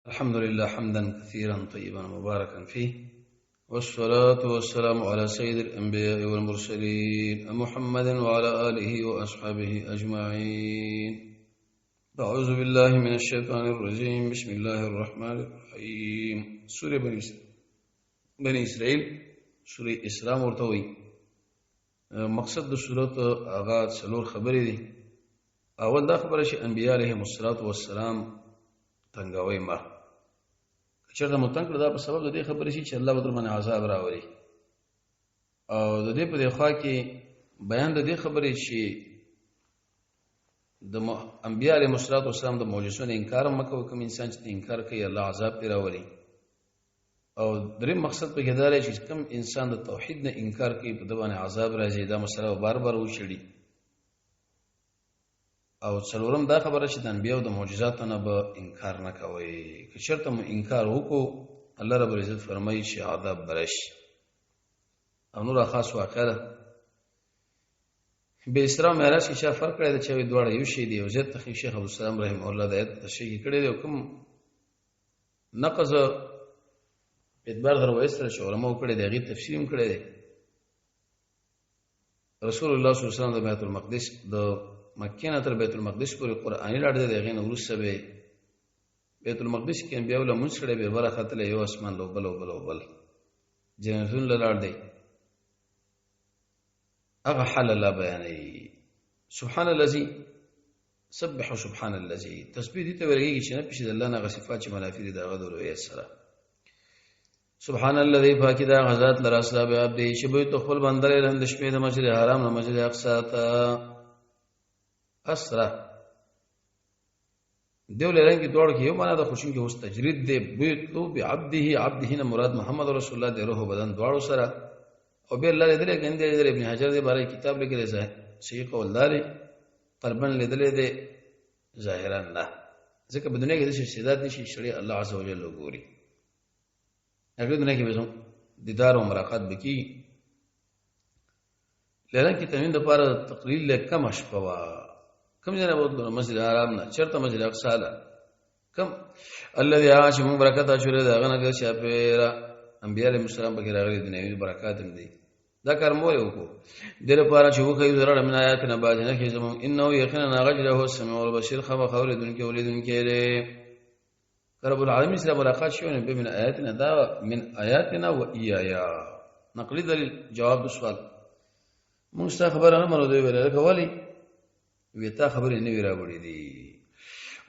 الحمد لله حمدا كثيرا طيبا مباركا فيه، والصلاة والسلام على سيد الأنبياء والمرسلين محمد وعلى آله وأصحابه أجمعين. أعوذ بالله من الشيطان الرجيم. بسم الله الرحمن الرحيم. سورة بني إسرائيل سورة إسراء مرتوي. مقصد سورة آغاز سلور خبري دي. اول دا خبره چې انبیاء علیهم الصلاة والسلام تنګوي ما چېرته متنګ کړه دا په سبب د دې خبرې چې الله بدر باندې عذاب راوړي، او د دې په خوا کې بیان د دې خبرې چې د انبیاء علیهم الصلاة والسلام د معجزو انکار مکو، کوم انسان چې انکار کوي الله عذاب پې راوړي. او دریم مقصد په کې دا دی چې کوم انسان د توحید نه انکار کوي په د باندې عذاب راځي. دا مسله بار بار وشړي. او څلورم دا خبره چې د انبیاء د معجزاتو نه به انکار نه کوي. که چېرته مو انکار وکړو الله رب العزت فرمایي چې عذاب برشي. او نور خاص واقعه ده به اسراء معراج کې چې فرق کړی دی چې دواړه یو شی دی. او زیات تخیل شیخ عبدالسلام رحمه الله د آیت تشریح کړی دی. او کوم نقض اعتبار د روایت سره چې علماو کړی دی هغې تفسیر هم کړی دی. رسول الله صلی الله علیه وسلم د بیت المقدس د مکې نه تر بیت المقدس پورې قرآني لاړ دی. د هغې نه وروسته به بیت المقدس کې انبیاو لمونځ کړی، به بره ختلی یو اسمان له بل او بل او بل جنتون له لاړ دی. هغه حال الله بیانوي. سبحان الذي سبح سبحان الذي تسبیح دې ته ورګېږي چې نه پېښې د الله نه هغه صفات چې منافي دي د هغه د الوهیت سره. سبحان الذي پاکي دا هغه ذات لره اسرا بعبده چې به ته خپل بنده لرم د شپې د مسجد حرام نه مسجد اقصی ته اسرا دیو لرنګي دوړ کې یو معنا د خوشین کې اوس تجرید دی. بیتلو بعبده، عبده نه مراد محمد رسول الله دی، روح بدن دواړو سره. او به الله لیدل کنده لیدل ابن حجر دی باره کتاب لیکلی ځای صحیح قول داري قلبا لیدل دی ظاهرا نه، ځکه په دنیا کې د استعداد نشي شړې الله عز وجل وګوري. هغه دنیا کې به دیدار او ملاقات بکی. لرنګ کې تمین د پاره تقلیل له کم شپوا کم جنا بوتلو مسجد حرام نه چرته مسجد اقصی له کم الذي عاش من برکات اشور دا غنه کې شپه انبیاء علیهم السلام بغیر غیر دنیوي برکات هم دي. دا کار مو یو کو دغه پاره چې وکړي زره من آیات نه باج نه کې زمون انه یقینا غجره هو السميع والبصير خبر خوردن کې ولیدن کې رب العالمین سره ملاقات شونه به من آیاتنا دا من آیاتنا و ایایا نقلی دلیل جواب د سوال موږ خبره نه مرو دی ویل کولی ویتا خبرې نه ویرا وړي دي.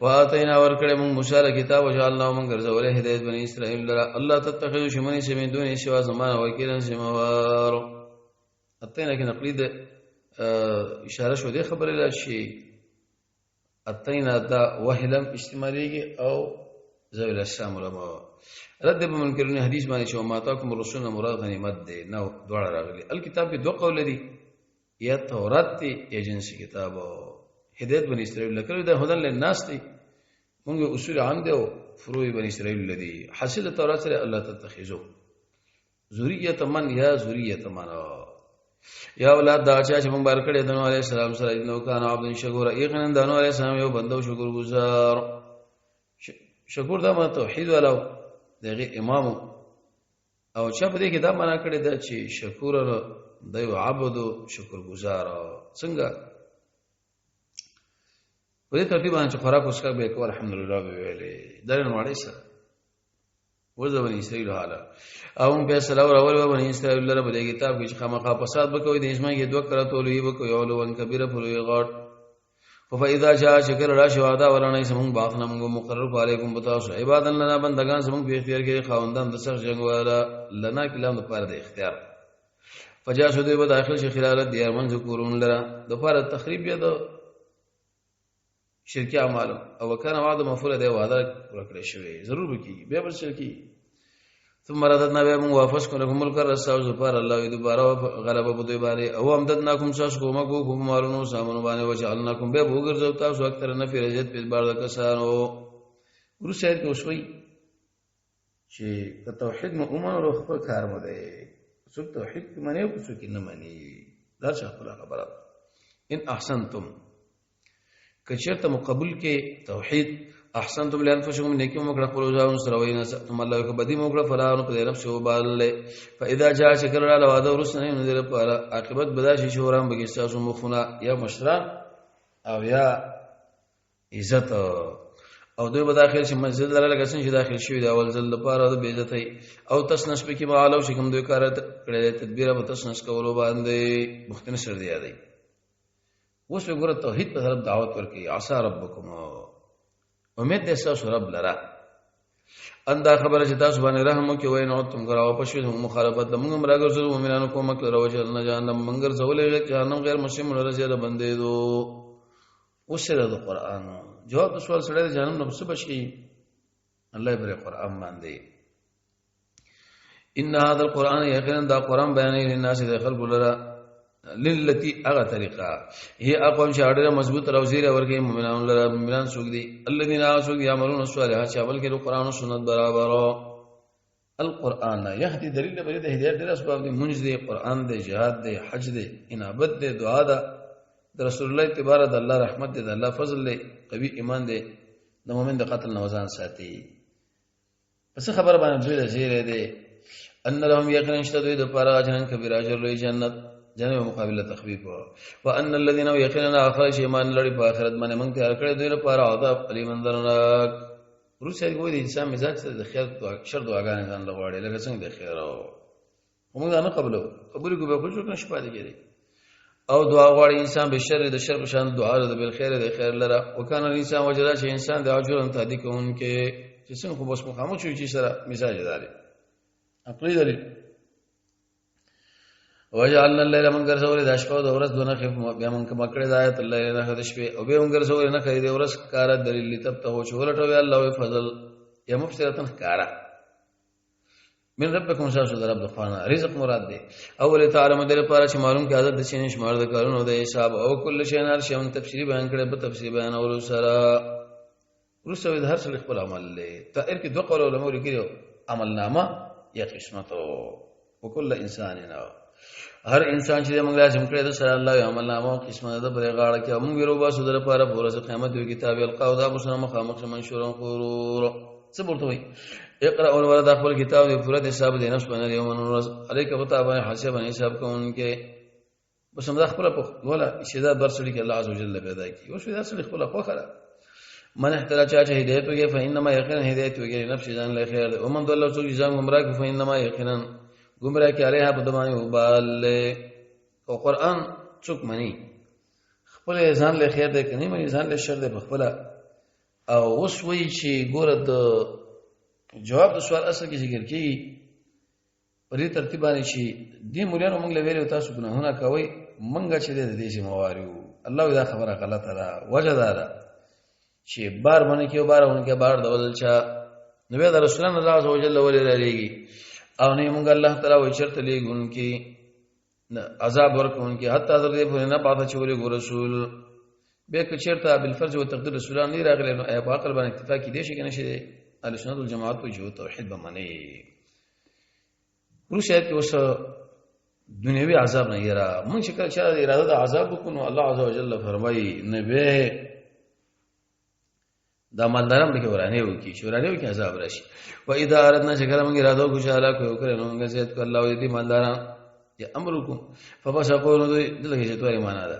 واتینا ورکړې موږ موسی له کتاب او جعلنا موږ ګرځولې هدایت بنی اسرائیل لرا الله تتخذوا شمنی سمین دون سوا زمانه وکیلن سموار. اتینا کې نقلی د اشاره شو دی خبرې لا شي. اتینا دا وهلم استعماليږي او ذویل الشام علماء رد به منکرونه حدیث باندې چې ماتاکم الرسول مراد غنیمت دی نو دوړه راغلي. الکتاب کې دوه قول دي، یا تورات دی یا جنسي کتاب. هدایت بنی اسرائیل لکه دا هدن للناس دی. موږ اصول عام دی او فروع بنی اسرائیل لدی. حاصل تورات سره الله تتخذو ذریه من یا ذریه من یا اولاد دا چې موږ بار کړی دنو علی السلام سره نو کان عبد شکور یقینا دنو علی السلام یو بندو شکر گزار. شکر دا ما توحید والاو دغه امام او چا په دې کې دا معنا کړی دا چې شکور د یو عبد شکر گزار څنګه په دې ترتیب باندې خوراک اوسه به کو الحمدلله به ویلې دا نو وړي سره وځه بنی اسرائیل حالا او په سلام راول بنی اسرائیل لره په دې کتاب کې خامخا فساد وکوي د اسمه کې دوه کرته لوی وکوي او لون کبیره فلوی غاټ. فاذا جاء شکر راشي وعده ورانه سمون باغنه موږ مقرر علیکم بتاسو عبادت لنا بندگان سمون په اختیار کې خواندان د سخت جنگ والا لنا کلام د پاره د اختیار. فجاء شو دی په داخل شي خلال دیار من ذکرون لرا د پاره تخریب یا د شرکی اعمال او وکانه وعده مفعول دی وعده ورکړی شوی ضرور وکي به بل شرکی. ثم رددنا بهم واپس کوم ملکر رساو زپار الله دوباره غلبه بده باندې او امددناکم ساس کومه کو مارونو سامانو باندې وجعلناکم به وګرځو تاسو اکثر نه فرجت په بار د کسانو ورسېد کې وشوي چې توحید مو عمر او خپل کار مو دی. څو توحید کې معنی او څو کې نه معنی دا څه خبره. ان احسنتم کچرته مقبول کې توحید احسنتم لانفسکم نیکی موکړه خپل ځان سره وینا ثم الله کبدی موکړه فلا نو په نفس وبال فاذا جاء شکر الله وعده ورسنه نذر پر عاقبت بداشي شورام بګستا سو مخونه یا مشران او یا عزت او دوی به داخل شي مسجد لره لګسن چې داخل شي دا اول ځل لپاره د بیزتۍ او تسنس په کې معالو شکم دوی کار کړی تدبیر به تسنس کولو باندې مختنه سر دی یادای اوس وګوره توحید په طرف دعوت ورکړي عسى ربکم امید دې تاسو رب لرا اندا خبره چې تاسو باندې رحم کوي وای نو تم غراو پښې مخالفت موږ راګرځو مومنانو کومه کړو روجل نه جهنم منګر زولې جهنم غیر مسلم ورزه بندې دو وسره د قران جواب د سوال سره د جهنم نفس بشي الله پر قران باندې ان هذا القران يقينا دا قران بیان للناس دخل بلرا للتي اغه طریقه هي اقوم شاړه مضبوط روزيره ورګي مؤمنان لرا مؤمنان سوق دي الذين اسوق يعملون الصالحات شامل کې قران او سنت برابر القران يهدي دلیل به د هدایت د اسباب دي منځ دي قران دي جهاد دي حج دي انابت دي دعا ده رسول الله تبارک الله رحمت دې الله فضل دې قوي ایمان دې د مؤمن د قتل نوزان ساتي پس خبر باندې دوی زیره دې ان لهم یقینا اشتدوا د پاره جنن کبیر اجر لوی جنت جنې مقابله تخفیف وان الذين يقينا اخرج ایمان لري په آخرت باندې موږ تیار کړی دوی لپاره عذاب علی منذرناک روسي کوئی د انسان مزاج ته د خیر شر دعاګانې ځان لغواړي لکه څنګه د خیر او موږ نه قبول کو به خوشو کنه شپه دې او دعا غواړي انسان به شر د شر په شان دعا ده بل خیر د خیر لره وکانه انسان وجدا چې انسان د اجر ان تهدی کوونکې چې څنګه خو بس مخامخ شي چې سره مزاج داري خپل دلیل وجعلنا الليل منګر زوري د شپه د ورځ دونه خف بیا مونږ مکړه د آیت الله نه د شپې او به منګر زوري نه کوي د ورځ کار دلیل تب ته شولټو الله فضل یا مفسرتن کارا من ربکم شاسو در رب خوانا رزق مراد دی اول تعالی مدر پارا چې معلوم کې عادت د شین شمار د کارونو د حساب او کل شی نار شون تفسیری بیان کړي په تفسیر بیان او سره ورسوي د هر څه خپل عمل له تایر کې دوه قول علماء لیکلو عمل نامه یا قسمت او کل انسان نه هر انسان چې موږ لازم کړی د سره الله عمل نامه او قسمت د بری غاړه کې موږ ورو با سودره پاره پورې قیامت دی کتاب القاو دا مسلمان مخامخ منشور قرور صبرته وي اقرا اول ورد خپل کتاب دی پورا د حساب دی نفس باندې یوم نورز علیک کتابه حساب باندې حساب کوونکې بس موږ خپل په ولا شیدا برسړي کې الله عزوجل پیدا کی او شیدا سره خپل خو خره من احتلا چا هدایت وګي فإنما یقینا هدایت وګي نفس ځان له خیر او من الله سو ځان گمراه فإنما یقینا گمراه کې علیه په دمانه وبال او قران څوک منی خپل ځان له خیر دی کني منی ځان له شر دی خپل او اوس وی چې ګوره د جواب د سوال اصل کې ذکر کی په دې ترتیب باندې چې دې مولانو موږ له ویلو تاسو ګناهونه کوي منګه چې دې دې مواريو الله دا خبره غلطه ده وجه ده چې بار باندې کې بارونه کې بار دول چا نو دا رسول الله عز وجل ولې لريږي او نه موږ الله تعالی وي چرته لګونکي عذاب ورکونکي حتی تر دې پورې نه پاتې چې ولې رسول به که چرته بالفرض او تقدیر رسول الله نه راغلی نو په عقل باندې اکتفا کې دي شي کنه شي اهل سنت والجماعت په جو توحید به معنی روسیه کې اوس دنیوي عذاب نه یرا مونږ چې کله اراده د عذاب وکړو الله عز وجل فرمایي نه به دا مالدارم به ورانه وکي چې ورانه وکي عذاب راشي و اذا اردنا شکر موږ اراده وکړو چې الله کوي کړو موږ زیات کړ الله دې مالداران یا امرکم فبشقوا دغه چې توې معنا ده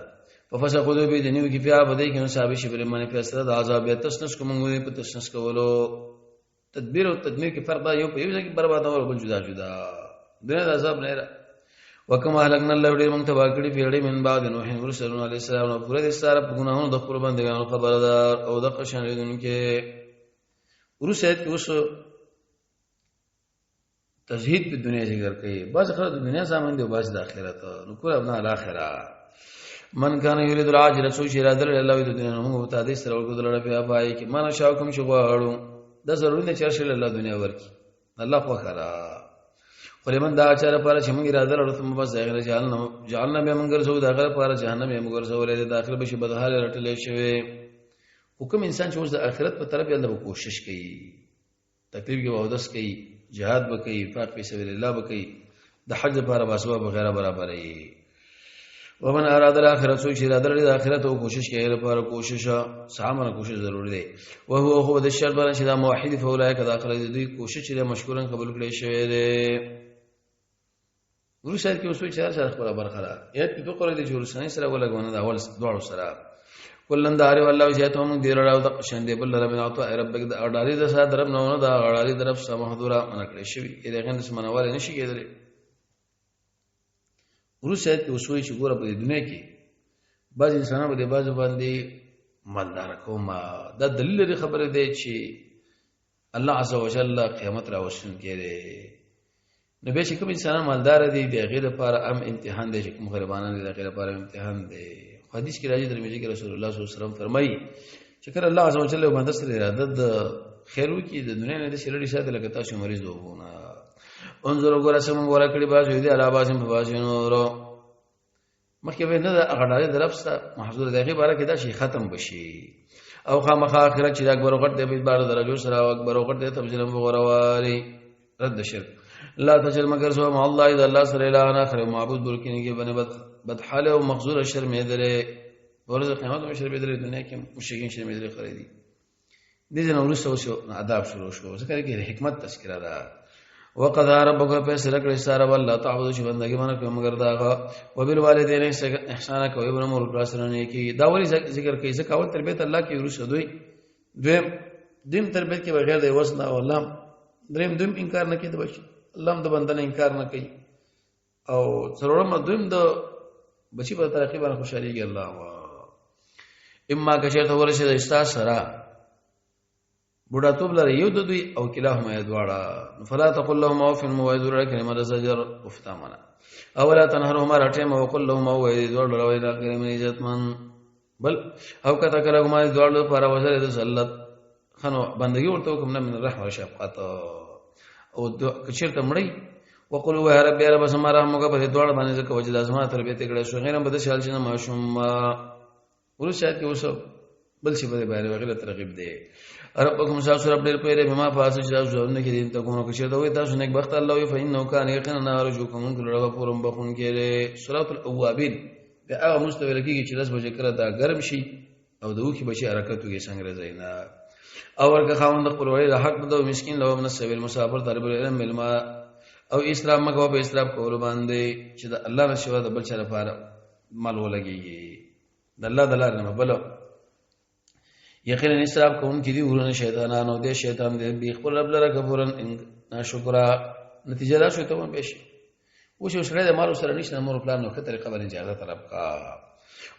ففسقوا به دنیو کې بیا بده کې نو صاحب شي بل باندې فیصله د عذاب یا تسنس کوم موږ په تسنس کولو تدبیر او تدمیر کې فرق دا یو په یو ځای کې برباد او بل جدا جدا دغه عذاب نه را وکما هلکنا الله دې موږ تبا کړی پیړې من بعد نوح رسول علیه السلام او پوره د سره په ګناهونو د خپل بندګانو خبردار او د قشن دونکو ورسېد کې اوس تزهید په دنیا ذکر کوي بعض خلک د دنیا سامان دی او بعض د آخرت نو کول ابنا الاخره من کان یرید العاجل سو شی رادل الله د دنیا موږ ته د سره ورګدل په پای کې ما شاو کوم شو غواړو دا ضروري نه چې شل الله دنیا ورکی الله خو خرا ولمن دا اچار پر چې موږ اراده لرو ثم بس ظاهر جعلنا به موږ رسو داخله پر جهنم یې موږ رسو له داخله بشي بدحال رټلې شوی حکم انسان چې اوس د آخرت په طرف یې الله کوشش کوي تکلیف کې وودس کوي جهاد وکي انفاق په سبیل الله وکي د حج لپاره اسباب غیره برابرې ومن اراد الاخرت سوچ اراده لري د اخرت او کوشش کوي لپاره کوشش سامانه کوشش ضروري دی وهو خو د شرط باندې چې دا موحد فولایک د اخرت دوی کوشش چې مشکورن قبول کړي شوی دی ورسره کې وسوي چې سره خبره برخره یت په قره د جوړسنې سره ولګونه دا اول دوړو سره کلن دار والله زیات هم دیر راو د قشندې بل رب عطا ربک د اډاري د سات رب نو دا اډاري طرف سم محذورا منکړي شوی دغه د سمنواله نشي کېدل ورسره کې وسوي چې ګوره په دنیا کې بعض انسانانو د بعض باندې مالدار کومه دا دلیل لري خبره دی چې الله عزوجل قیامت را وشن کړي نو به چې کوم انسان مالدار دي د غیر لپاره ام امتحان دی چې کوم غریبانان دي د غیر لپاره امتحان دی حدیث کې راځي ترمذی کې رسول الله صلی الله علیه وسلم فرمایي چې کله الله عزوجل باندې سره اراده د خیر وکي د دنیا نه د شرړی ساته لکه تاسو مریض وونه انظر وګوره سم وګوره کړي باز دې علاوه په باز نور مخکې نه د اغړالي درفسته محظور دغه باره کې دا شي ختم بشي او خامخا اخرت چې اکبر وغټ دی په بار درجو سره اکبر وغټ دی تفصیل وګوروالی رد شرک لا تجل مگر سو ما الله اذا الله سره اله اخر معبود برکینه کې بنه بد حاله او مخزور شرم دره ورځ قیامت او شرم دره دنیا کې مشرکین شرم دره خریدي دې جن ورسو شو آداب شروع شو ځکه کې حکمت تذکرہ ده وقد ربك فیصله کړی سره والله تعبد چې بندګي باندې کوم مگر داغه وبالوالدین احسان کوي ابن مور پراسرنه کې دا ولی ذکر کوي ځکه اول تربیت الله کې ورسو دوی دیم تربیت کې بغیر د وسنه او الله دیم انکار نه کیږي بشي الله د بندنه انکار نه کوي او ضرورم دویم د بچی په طریقې باندې خوشاليږي الله اما کشرته ورشه د استاد سره بوډا توب لري یو د دوی او کلاهما یدواړه فلا تقل لهم اوف موعظه کلمه زجر افتامنا اولا تنهرهما رټه وقل لهم او یدواړه لوي دا کلمه عزت من بل او کته کلهما یدواړه پر وزر د سلط خنو بندگی ورته کوم نه من رحم او شفقت او کچیرته مړی وقلوا يا رب يا رب سما رحمك په دوړ باندې ځکه وجه لازمه تربیت کړه شو غیرم بده شال شنه ماشوم ورشاد کې وسو بل شي په باندې وغیرہ ترغیب دی ربكم شاء رب ډېر پیره بما فاس شاء نه کې دین ته کوم کچیرته وي تاسو نیک بخت الله وي فإنه كان يقينا رجوكم كل غفورم بخون کې سورۃ الاوابین دا هغه مستوی لکه چې رس بجې کړه دا ګرم شي او د وخت بشي حرکت وي څنګه زینا او ورګه خاوند خپل وړي حق د مسكين لو من السبيل مسافر طالب العلم علما او اسلام مګو په اسلام کول باندې چې د الله نشو د بل چا لپاره مال ولګي د الله دلار نه بل یقینا اسلام کوم کې دی ورونه شیطانانو د شیطان دې به خپل رب لره کفرن ناشکرا نتیجه دا شو ته مې بشي و شو سره د مارو سره نشته مور پلان نو خطر قبل اجازه طلب کا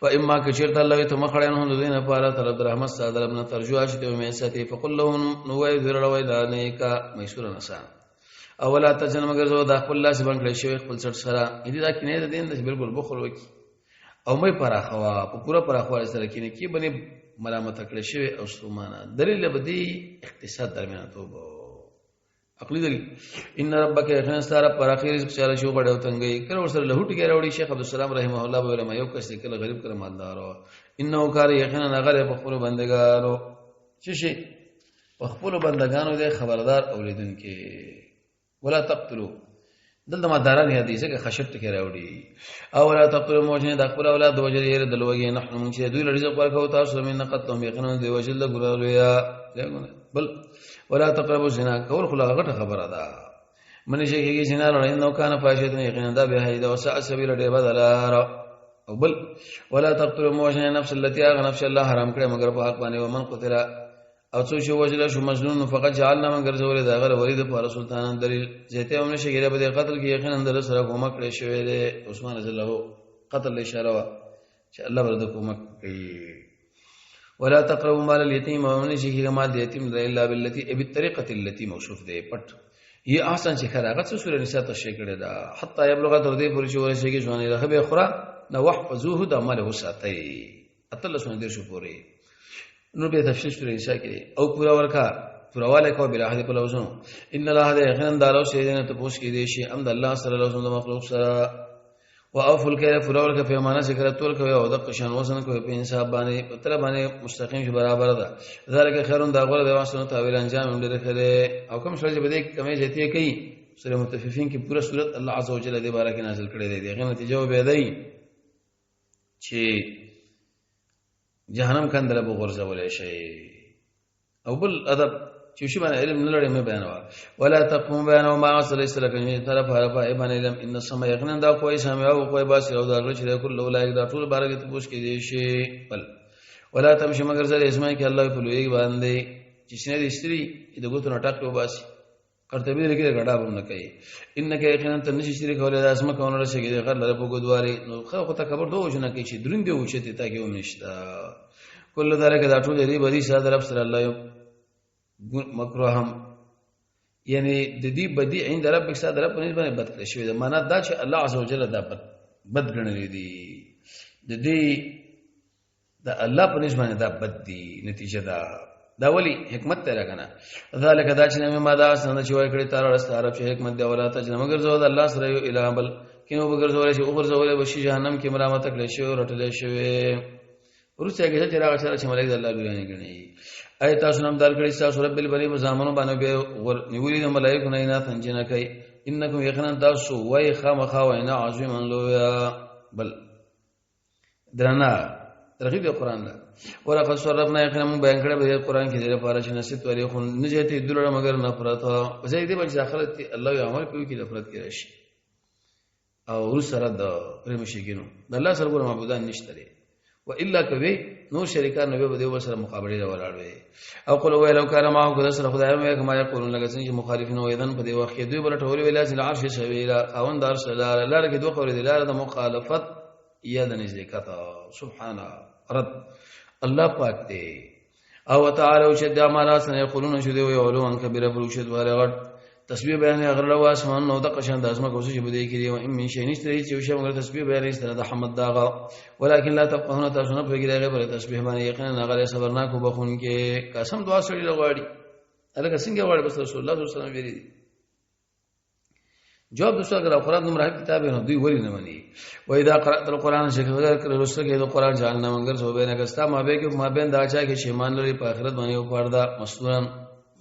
و اما کچرت الله ته مخړن هم دوی نه پاره طلب رحمت صادر ابن ترجو اشته مې ساتي فقل لهم نو وای ذر لوي دانه کا میسور نسان اولا تجن مگر زو دا خپل الله سبحانه کړی شیخ خپل سر سره دې دا کینه د دین د بالکل بخل وکي او مې پراخوا په پورا پراخوا سره کینه کی بني ملامت کړی شوی او سومانه دلیل بدی اقتصاد درمیان توبه عقلی دلیل ان ربک یقینا ستاره پر اخر رزق چاله شو غړو تنګي کړه ورسره لهټ کې راوړي شیخ عبد السلام رحمه الله به ما یو کس کله غریب کړه مالدار انه کار یقینا غره په خپل بندګانو شي په خپل بندګانو دې خبردار اولیدونکو ولا تقتلوا دلته ما داران حدیثه کې خشت کې راوړي او ولا تقتلوا موجنه د خپل اولاد د وجه یې دلوږي نحن من چې دوی رزق ورکو تاسو من نقتهم یقینا دی وجه له ګرالویا بل ولا تقربوا الزنا کول خلا غټه خبره ده من شي کې زنا لري نو کان فاشدن یقینا دا به هیدا وسع سبیل دی بدلار او بل ولا تقتلوا موجنه نفس التي نفس الله حرام کړه مگر په حق باندې ومن قتل او څو شو وجل شو مجنون فقط جعلنا من غرزول دا غره ولید پر سلطان دلیل زيته هم نشي غیره به قتل کې یقینا در سره کومک کړی شوی دی عثمان رضی الله قتل اشاره وا چې الله ورته کومک کوي ولا تقربوا مال اليتيم ومن شي مال اليتيم الا بالتي بالطريقه التي موصوف دی پټ یہ احسن چې خراغت سورہ نساء ته شي کړی دا حتی یبلغ تر دې پورې چې ورسې کې ځواني راخه به خورا نو وحفظوه د مال وساتي اتل سونه دې شو پورې نو به تفصیل سورہ نساء کې او پورا ورکا پرواله کو بلا حد په لوزونو ان الله دې یقینا دارو شي دې ته پوښ کې دي شي امد الله صلی الله علیه وسلم مخلوق سره واوفل کې پرواله کې پیمانه ذکر تول کوي او د قشن وزن کوي په انصاف باندې تر باندې مستقیم شي برابر ده ذالک خیرون دا غره د واسطه تعویل انجام لري خله او کوم شي به دې کمې جتی کوي سورہ متففین کې پورا سورۃ الله عز وجل دې بارک نازل کړي دي غو نتیجه به دی چې جهنم کندل به غرزولې شي. او بل ادب چې شی باندې علم نه لري مې بیانوا ولا تقوم بیان ما اصل اسلک نه طرف هر په باندې علم ان سما یقینا دا کوئی سمع او کوئی باس او دا چې کله ولای دا ټول بارګه ته پوښ کې دي شي. بل ولا تمشي مگر زره اسمه کې الله په لوی باندې چې شنه دي استری د ګوتو نټک ته باسي قرطبی لري غډا بونه کوي انک یقینا تنشي شریک ولې د اسمه کونه رسېږي د غر لره په ګدواري نو خو ته خبر دوه جنا کوي چې درنده وچته تا کې ومنشتا کله ذلك دا ټول دی بری صدر افسر الله مکروهم یعنی د دې بدی عند ربک صدر رب په نسبت بد کړی شوی دا معنا دا چې الله عزوجل دا بد ګڼلی دی د دې د الله په نسبت دا بد دی نتیجه دا ولی حکمت ته راغنه ذالک دا چې ما دا څنګه چې وای کړی تار رستاره چې حکمت دی ولاته چې مگر زو د الله سره یو الہ بل کینو بغیر زول شي او بغیر زول بشي جهنم کې مرامت کړی شو رټل شوی ورته هغه چې راغ سره چې ملک الله بیان کړي ایت تاسو نام دال کړي تاسو رب البری مزامنو باندې به نیولې د ملائکه نه څنګه کوي انکم یقینا تاسو وای خامخا وینا عظیم لویا بل درنا ترغیب قرآن لا ولقد صرفنا یقینا من بیان کړه به قرآن کې د لپاره چې نصیحت ورې خو نه جته دلته مگر نفرت او زید به داخلت الله یو عمل کوي کې نفرت کې راشي او ور سره د پرې مشکینو د الله سره ګور معبودان نشته لري و الا کوي نو شریکان نو به د سره مقابله ولاړوي او قل ویلو کار ما کو سره خدای مې کما یقولون لکه څنګه مخالفین و اذن په دی وخت دوی بل ټول ویلا چې العرش سویلا خوند دار سره لاره کې دوه قول دي لاره د مخالفت یا د نزدېکت سبحان رب الله پاک دی او تعالی او شد ما سره یقولون شذ او علوان کبیره فروشد ولا تسبیح بیان غره وا اسمان نو د قشان د اسمه کوڅه چې بده کړي او من شي نشته چې شی موږ تسبیح بیان ایستره د حمد داغه ولکن لا تفقهون تاسو نه پیګره غیر تسبیح باندې یقینا غره صبرنا کو بخون کې قسم دعا سړي لغواړي الګ څنګه غواړي بس رسول الله صلی الله علیه وسلم ویلي جواب دوسرا اگر قرآن نمبر کتاب ہے دوی ولی نه مني و اذا قرات القران شکر رسول کې د قران جاننا منګر سو به نه کستا ما به کې ما بین دا چا کې شیمان لري په آخرت باندې او پردا مسلمان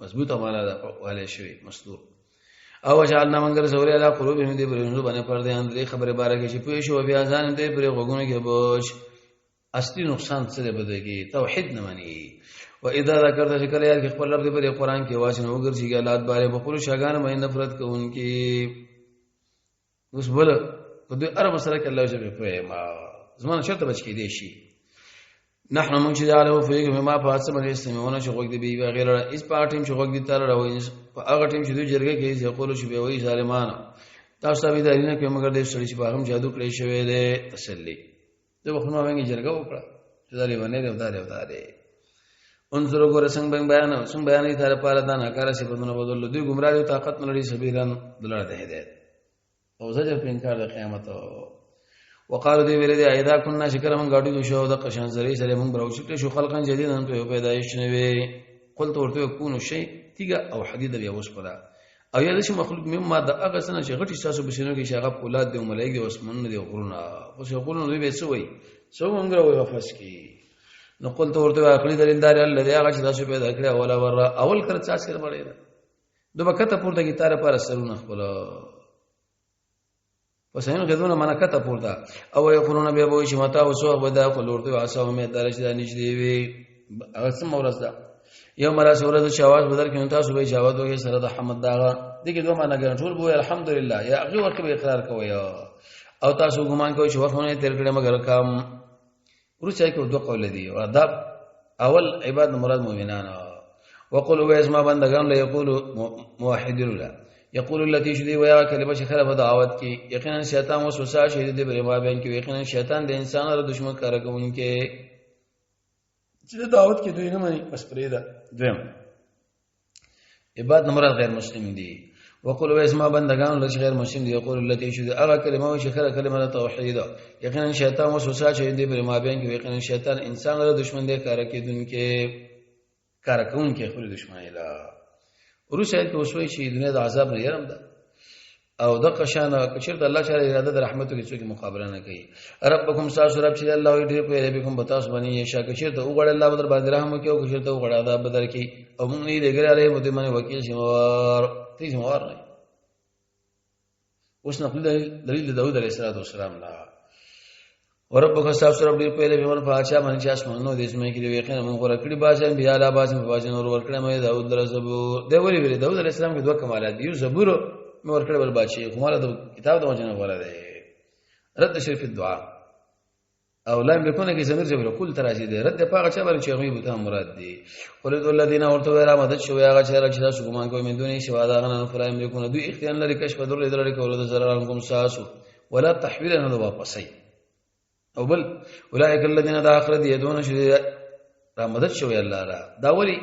مضبوط عمله ده والے شوی مصدور او جعلنا منګر سوري علی قلوبهم دې برونو باندې پردې اندري خبره باره کې چې پوه شو بیا ځان دې پر غوګونو کې بوش اصلي نقصان څه ده بده کې توحید نه مني و اذا ذکرت ذکر یار کې خپل رب دې پر قران کې واسنه وګرځي حالات باره په خپل شاګان باندې نفرت کوونکی اوس بل په دې اره مسله کې الله جل په ما زمانه شرط بچ کې دی شي نحن من شجاله فيك ما فاس من يسمعون شغوك دي بي غير اس پارټیم شغوك دي تر راوي هغه ټیم چې دوی جرګه کې یقول شو به وای ظالمان تاسو به دارینه کې مگر دې سړي چې باغم جادو کړی شوی دی تسلی ته وخت ما ویني جرګه وکړه چې ظالمانه دی ودارې انظر وګوره څنګه بیان یې تر پاره دا ناکاره صفاتونه بدل دوی گمراه دي طاقت نه لري سبیلن دلاره ده هدایت او زجر په انکار د قیامت وقالو دی ویل دی ایدا كنا شکر من غاډو دو شو د قشان زری سره من براو شکل شو خلقان جديدن په پیدایش نه وي قلت ورته کو شی تیګه او حدید بیا وسپلا او یا چې مخلوق مما د هغه سره چې غټي تاسو بشینو کې شغب اولاد دی ملائک دی وسمن دی غرونه او چې غرونه دوی به سوي سو موږ راوي واپس کی نو قلت ورته عقلی دلیلدار الذي هغه چې تاسو پیدا کړی اوله ور اول کړ چا سره مړی دوه وخت پورته کی تار پر سرونه خپل وسینو غدونه منکته پورته او یقولون بیا به چې متا وسو ودا خلورته واسو مې درش د نشدي وی هغه سم ورځ ده یو مرا سورۃ شواز بدل کې تاسو به جواب وګي سره د حمد داغه دغه دوه معنا ګرځول بو الحمدلله یا هغه ورته به اقرار کوي او تاسو ګمان کوئ چې وخت نه تیر کړه مگر کام ورچای کو دوه قول دي او ادب اول عبادت مراد مؤمنان وقل هو اسما بندگان له یقول موحد الله یقول التي شدی ویا کلمه شخره په دعوت کې یقینا شیطان وسوسه شهید دی بری ما بین کې یقینا شیطان د انسان سره دشمن کار کوونکی چې دعوت کې دوی نه مانی بس پرې ده دویم عبادت مراد غیر مسلم دي وقل هو اسما بندگان له غیر مسلم دي یقول التي شدی هغه کلمه شخره کلمه توحید یقینا شیطان وسوسه شهید دی بری ما بین کې یقینا شیطان انسان سره دشمن دی کار کوونکی خپل دشمن اله ورسره کې وسوي چې دنیا د عذاب نه يرم ده او د قشان کچر د الله تعالی اراده د رحمت کې څوک مقابله نه کوي ربکم ساس رب چې الله دې په ربکم بتاس باندې یشا کچر ته وګړه الله بدر باندې رحم کوي او کچر ته وګړه عذاب بدر کوي او موږ نه دګره علی مدمن وکیل شمار تیز موار نه اوس نه دلیل داوود علیه السلام لا وربک استغفر رب دې په لې په پاچا باندې چې اسمانو دې اسمه کې دی یقینا موږ ورکړي بازن بیا لا بازن په بازن ور ورکړه مې داوود در زبور دی ویلي داوود علیه السلام کې دوه کمالات دي زبور مې ورکړه بل بادشاہ خو مال د کتاب د وجنه غوړه دی رد شریف الدعاء او لا يملكون کې زمير جبر کل تراجي دي رد پاغه چا باندې چې غیب ته مراد دي قل ذو الذين ورتوا را مدد شو یا غچا چې تاسو ګمان کوئ من دوني شوا دا غنن فرایم يكون دوی اختیار لري کشف در لري کول د زرارن کوم ساسو ولا تحويل نه واپسي او بل اولئک الذين داخل يدون شو را مدد شو یا الله را دا ولي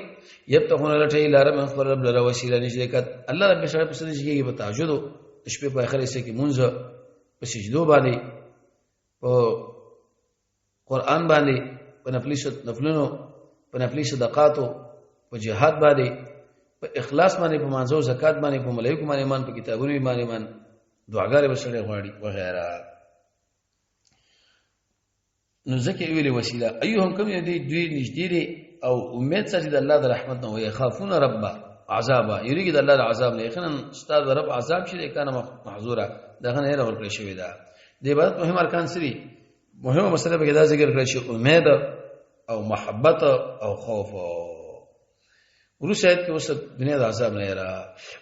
يبتغون لټي لار من خبر رب لرا وسيله نشي کت الله رب شرف سره شي په تهجد شپه په اخر سه کې مونږ په سجدو باندې او قرآن باندې په نفلونو په نفلي صدقاتو په جهاد باندې په اخلاص باندې په مانزو زکات باندې په ملائکه باندې ایمان په کتابونو باندې ایمان دعاګانې وسړي غواړي وغيرها نو ځکه ویلې وسیله ايهم کوم دي دوی نږدې دي او امید ساتي د الله د رحمت نه وي خافون رب عذاب یریږي د الله د عذاب نه یقینا استاد رب عذاب شي کنه محظوره دغه نه ورکړی شوی دا د عبادت مهم ارکان سری مهمه مسله به دا ذکر کړی چې امید او محبت او خوف ورسېد کې اوس دنیا د عذاب نه را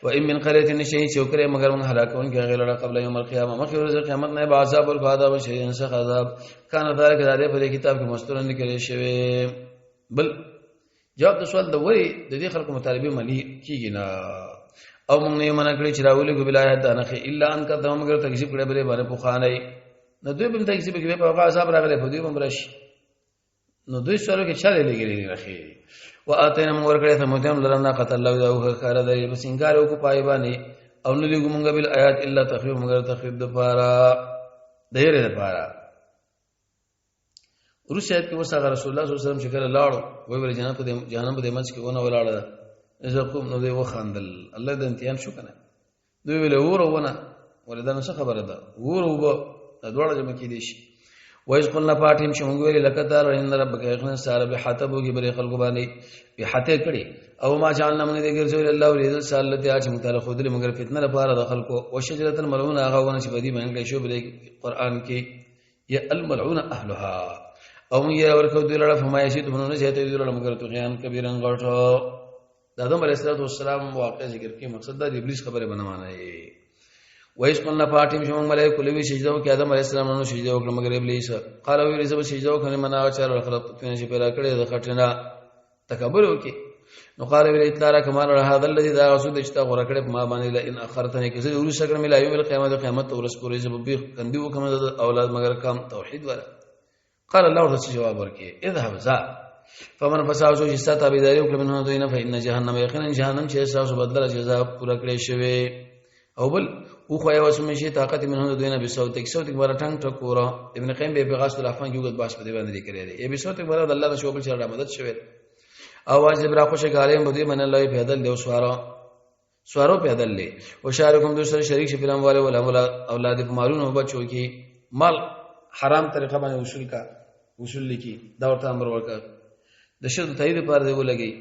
و ان من قريه نشي چې وکړي مگر من هلاکون کې غیر قبل يوم القيامه مخکې ورځ قیامت نه به عذاب او عذاب شي انسه عذاب کان ذلك د دې په کتاب کې مستورن لیکل شوی بل جواب د سوال د وری د دې خلکو مطالبه ملي کیږي نه او موږ نه منع کړی چې راولې کو بلایت نه الا ان کا دمو مگر تکذیب کړي بلې باندې په خانه نو دوی بم تکذیب کوي په عذاب راغله په دوی بم راشي نو دوی سره کې چاله لګیږي راخي واتینا موږ ورکړی ته مودم لرنا قتل الله او خیر دی بس انکار وکړو پای باندې او نه لګو موږ بل آیات الا تخفیف مگر تخفیف د پارا ډېر د پارا ورسېد کې وسه رسول الله صلی الله علیه وسلم شکر لاړو وای ور جهنم په دمج کې ونه ولاړه اذا قوم نو دی وخندل الله د امتحان شو کنه دوی ویل ورونه ولدا نو خبره ده ورو دوړه جمع کې دي شي وایز قلنا پاتیم چې موږ ویل لکه دار ان ربک یقینا سار به حتبوږي بری خلق باندې به حته کړي او ما جعلنا من دې ګرځول الله ولید سالته اج متعال خود لري مگر فتنه لپاره د خلکو او شجره الملعون هغه ونه چې بدی باندې شو بری قران کې یا الملعون اهلها او موږ یې ورکو دوی لړ فما یشي ته نه چې ته دوی لړ مگر تو غیان کبیرن غټو د آدم علیه السلام واقع ذکر کې مقصد د ابلیس خبره بنمانه وایس قلنا پاتیم شوم ملائکه لوي سجده وکړه آدم علیه السلام نو سجده وکړه مگر ابلیس قال وی رسول سجده وکړه منا چار خلق ته چې پیدا کړی د خټنا تکبر وکي نو قال وی اطلاع کمال هذا الذي ذا رسول چې تا غره کړی ما باندې ان اخرتنی کزه ورس کړم لا یوم القیامت قیامت ورس پورې زبیر کندي وکم د اولاد مگر کام توحید ولا قال الله ورته جواب ورکړي اذهب ذا فمن فساو جو حصہ تابعداري وکړه منه دوی نه فإن جهنم یقینا جهنم چې تاسو بدل جزاء پورا کړی شوی او بل او خو یو سم شي طاقت منه دوی نه به صوت بار ټنګ ټکورا ابن قیم به غاص الافان کې وګت باش په دی باندې لیکلی دی به صوت بار الله د شوبل چر مدد شوی اواز برا خوشی غالیم بدی من الله پیدل دی سوارو پیدل لی او شارکم دوسر شریک شي فلم والے ولا اولاد مالون او بچو کې مال حرام طریقه باندې اصول لیکي دا ورته امر ورکړ د شرط تایید پر دی ولګي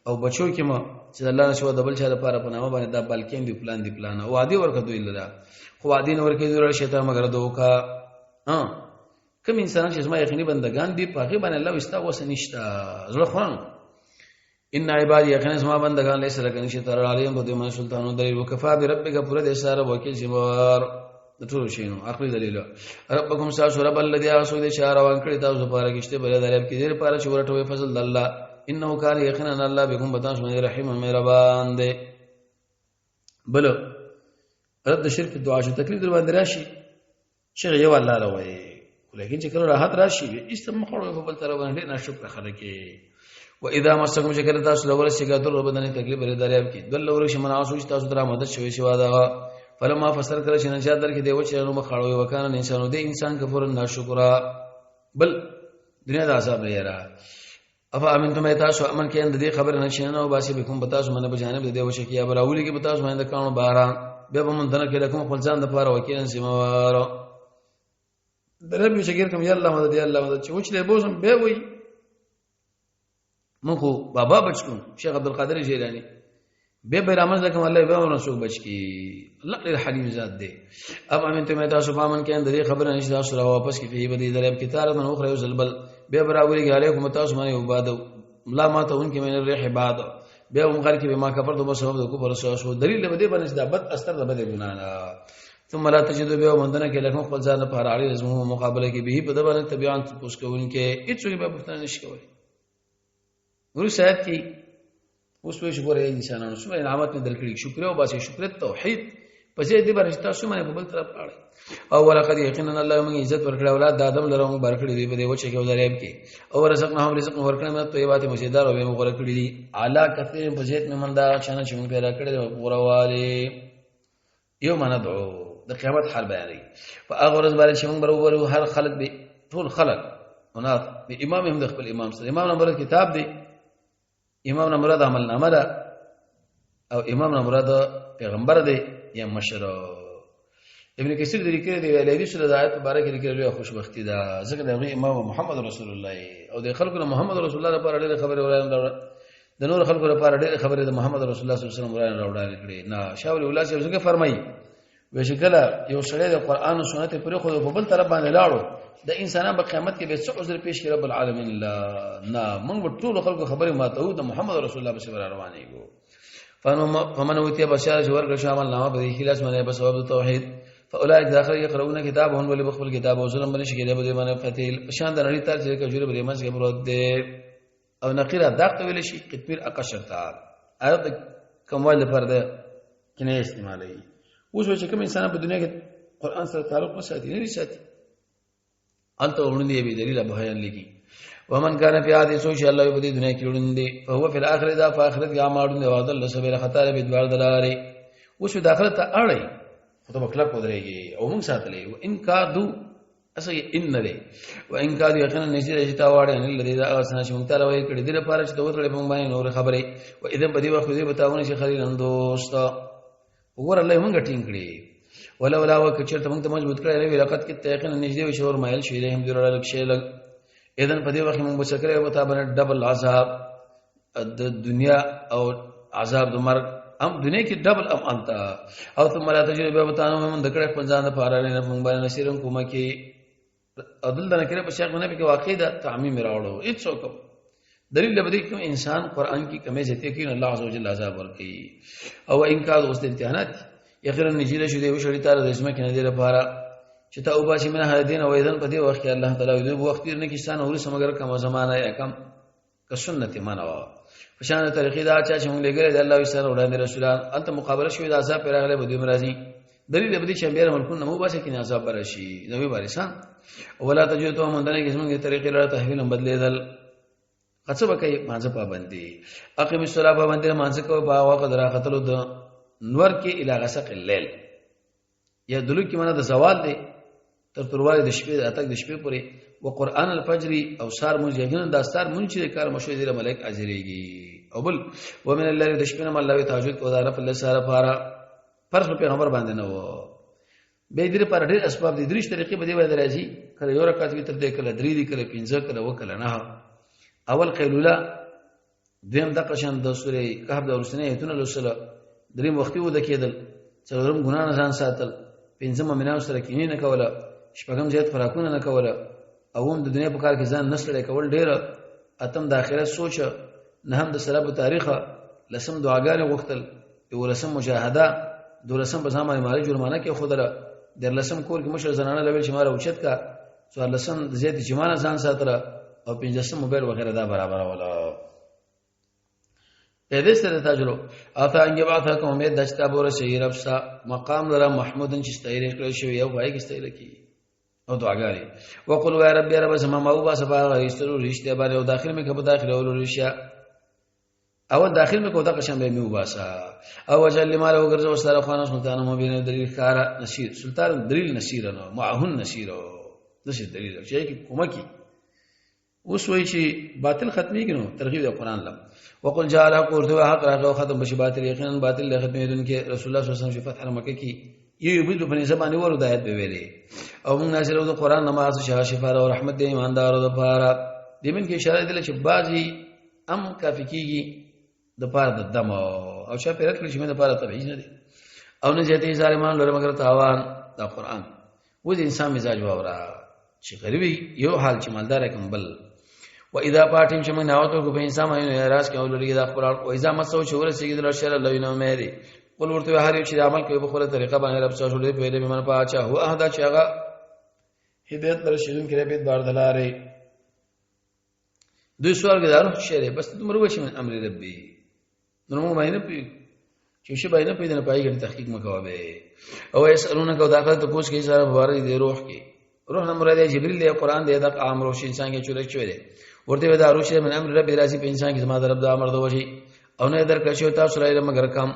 او بچو کې ما چې الله نشو د بل چا لپاره په نامه باندې دا بلکې دی پلان او عادي ورکړ دوی لرا خو عادي نه ورکړي دوی شیطان مگر دوکا کوم انسان چې زما یقیني بندگان دي په هغه باندې الله واستغ وسنشتا زړه خوان ان عباد یقینا زما بندگان له سره کني شیطان علیهم په دې من سلطانو دلیل وکفا بربک پوره د سره وکیل جوار د ټول شینو اخري دلیل ربکم ساسو رب الذي اسود اشاره وانکړي تاسو لپاره کېشته بل درب کې دې لپاره چې ورټوي فضل الله انه کان یقینا الله بكم بتاس من رحیم مهربان دی بل رد شرک دعا شو تکلیف در باندې راشي شیخ یو الله لوي لیکن چې کله راحت راشي استم خړو په بل تر باندې ناشکر خلک و اذا مسکم شکر تاسو لور شي ګټل بدن تکلیف لري دریاب کې دل لور شي مناسو تاسو درا مدد شوي شو دا فلما فسر کړ چې نشاد در کې دی و چې نو مخړو وکانه انسانو دی انسان کفر ناشکر بل دنیا د عذاب لري افا امنتم ایتاسو امن کې اند دې خبر نشینه او باسي بكم بتاسو منه بجانب دې وشکیا براولي کې بتاسو باندې کانو باران به من دنه کې لكم خپل ځان د پاره وکیل سیموار دربي شګر کوم یا الله مدد یا الله مدد چې وچلې بوزم به وي مخو بابا بچکو شیخ عبد القادر جیلانی به برامز لكم الله به ورسول بچکی الله ډیر حلیم ذات دی. اب امن ته متا سبحان کې اندې خبره نشدا سره واپس کې په دې درب کې تار من اخرى زلبل به برابرې علیکم تاسو باندې وباد لا ما ته ان کې من الريح بعد به هم غر کې بما کفرت بسبب د کوفر سو دلیل به دې باندې دا بد اثر ده بده ګنا ثم لا تجدوا به ومندنه کې لکه خپل ځان په اړه رزمو مقابله کې به په دبر تبعان پوس کوونکې هیڅ به پښتنه نشي کوي. ورو سات کې اوس په شکر انسانانو سمه نعمت نه درکړي شکر او باسي شکر توحید پسې دې برشتہ سمه په بل طرف اړه او ولقد یقینا الله موږ عزت ورکړه اولاد د ادم لره موږ برکړي دی په دې وچه کې وزریب کې او رزقناهم رزق ورکړه مې طیبات مزیدار او موږ ورکړي دي اعلی کثیر په زیات ممندا شانه چې موږ پیدا کړی غورواله یو مندعو د قیامت حال بیانې په هغه ورځ باندې چې موږ برابر هر خلق به ټول خلق مناط به امامهم د خپل امام سره امام نمبر کتاب دی امام نه مراد عمل نامه ده او امام نه مراد پیغمبر دی یا مشر. ابن کثیر د لیکلي دی ویلي سره د آیت مبارک لیکلي خوشبختی ده ځکه د امام محمد رسول الله او د خلکو محمد رسول الله لپاره ډېر خبره وړاندې د نور خلکو لپاره ډېر خبره د محمد رسول الله صلی الله علیه وسلم وړاندې کړي نه شاول الله صلی الله علیه وسلم فرمایي وشکله یو سړی د قران او سنت پر خو په بل طرف باندې لاړو د انسانانو په قیامت کې به څه عذر پیش کړي رب العالمین لا نه موږ ټول خلکو خبره ماته د محمد رسول الله صلی الله علیه وسلم فمن اوتي بشار جوړ کړ شامل نامه به خلاص باندې په سبب توحید فاولئک داخل يقرؤون كتابهم ولي بخل كتاب او ظلم باندې شګره به باندې فتیل شان د نړۍ تر چې کجوره به مس کې مراد ده او نقیره داخته ویل شي کتبیر اقشرتا آیت کومواله پر ده کنه استعمالي اوس چې کوم انسان په دنیا کې قران سره تعلق نه ساتي نه ساتي انت ورندې به دلیل بیان لګي ومن كان في هذه سوشي الله يبدي دنیا کې ورندې فهو في الاخره ذا فاخرت يا ماړو وعد الله سبحانه خطر به دوار دلاره اوس داخله ته اړي خطبه کلک ودرېږي او موږ ساتلې وان کادو اسه ان له وان کادو یقینا نشي رجتا واړي ان الذي ذا اسنه چې موږ ته راوي کړي دغه لپاره چې دوه تړي موږ باندې نور خبره و اذا بدی وخت دې بتاونه چې خلیل دوست وګور الله موږ ټینګ کړي ولولا وکچرته موږ ته مضبوط کړی وی لقد کې یقینا نږدې و شور مایل شي له هم درول لک شي لګ اذن په دې وخت موږ بچکرې او تابنه ډبل عذاب د دنیا او عذاب د مرګ ام دنیا کې ډبل ام انت او ثم لا تجربه به وتانو موږ دکړې پنځان د پاره نه موږ باندې نصیرم کومه کې عدل د نکره په شیخ باندې کې واقع ده تعمیم راوړو هیڅ وکم دلیل لبدی کوم انسان قران کی کمی زته کې الله عز وجل عذاب ورکي او ان کا دوست امتحانات یقینا نجیله شو دی وشړی تعالی د اسمه کې نه دی لپاره چې ته او باسي منه هدین او اذن په دې وخت کې الله تعالی دې وخت نه کې ستانه ور سمګر کوم زمانہ یا کم که سنت منوا فشان طریقې دا چې موږ لګره د الله وسره وړاندې رسولان انت مقابله شوی د عذاب پر هغه بده مرضی دلیل لبدی چې بیر ملکون نمو باسي کې عذاب برشي نوې وارثان ولا تجوتو مندنه کې څنګه طریقې لاره تحویل بدلیدل قصه بکای مانځه پابندي اقیم الصلاه پابندي مانځه کو با وخت درا خطلو د نور کې الی غسق الليل یا دلو کې معنا د زوال دی تر تروای د شپې اتک د شپې پورې و قران الفجر او سار مونږ یقینا د استار مونږ چې کار مشوي دی ملائک اجرېږي او بل ومن الله د شپې نه الله تهجد کو دار په لساره پارا فرض پیغمبر باندې نه و به دې پر ډېر اسباب دي درې طریقې به دی وای درځي کله یو رکعت وی تر دې کله درې دي کله پنځه کله وکله نه اول قیلوله دیم د قشن د سورې کهف د ورسنه ایتونه لوسله دریم وختي و د کېدل څلورم ګنا نه ځان ساتل پنځم میناو سره کینې نه کوله شپږم زیات فراقونه نه کوله اوم د دنیا په کار کې ځان نسړې کول ډېر اتم د اخرت سوچ نه هم د سلب تاریخ لسم دعاګانې غوښتل یو لسم مجاهده دولسم په ځامه مالي جرمانه کې خودله د لسم کور کې مشر زنانه لوي چې ماره اوچت کا سو لسم د زیات جمانه ځان ساتره او پنځم موبایل وغیرہ دا برابر ولا دې سره تاجرو اته انګه واته کومه دشتا بور شي ربسا مقام لرا محمودن چې ستایره کړی شو یو وای کې ستایره کی او دعاګاری وقول یا رب یا رب سما ما وبا سبا غیسترو رشتہ باندې او داخل مې کبه داخله ولو رشیا او داخل مې کو دا قشم به مې وباسا او وجل مال وګرځو سره خوانه سلطان مبین دلیل کارا نشیر سلطان دلیل نشیر نو معهن نشیر دغه دلیل چې کی کومه کی اوس وای چې باطل ختمي کینو ترغیب د قران لم وقل جاء الحق حق راغو ختم بشي باطل یقینا باطل له ختمي دن کې رسول الله صلی الله علیه وسلم فتح مکه کې یو بده په زمانه ورو د آیت به ویلي او موږ نازل د قران نماز شفا او رحمت د ایماندارو لپاره دمن کې اشاره دي چې بعضي ام کافي کیږي د پاره د دم او چا پیرت کړی چې مې د پاره تبعیض نه دی او نه زیاتې ظالمان لره مگر تاوان. دا قران و د انسان مزاج وورا چې غریبي یو حال چې مالدار کم بل و اذا پاتیم چې موږ ناوته کو په انسان باندې راز کې اولري دا خبر او اذا مسو چې ورسېږي د شر الله نو مېری قل ورته هر یو چې عمل کوي په خپل طریقه باندې رب تاسو له پیدا به من پاچا هو اهدا چې هغه هدایت درشلون کې به بار دلاره دوی سوال کېدارو شری بس تمره وشي من امر ربي نو موږ باندې پی چې شی باندې پیدا پای کې تحقیق مکوابه او يسالونک او داخله ته پوښ کې سره بواره دي روح کې روح نه مراد جبريل دی قران دی د عام روح انسان کې چولې چوي ورته دا روح من امر ربي راځي په انسان کې زما د رب د امر دوشي او نه درکړ شو تاسو راځي مگر کم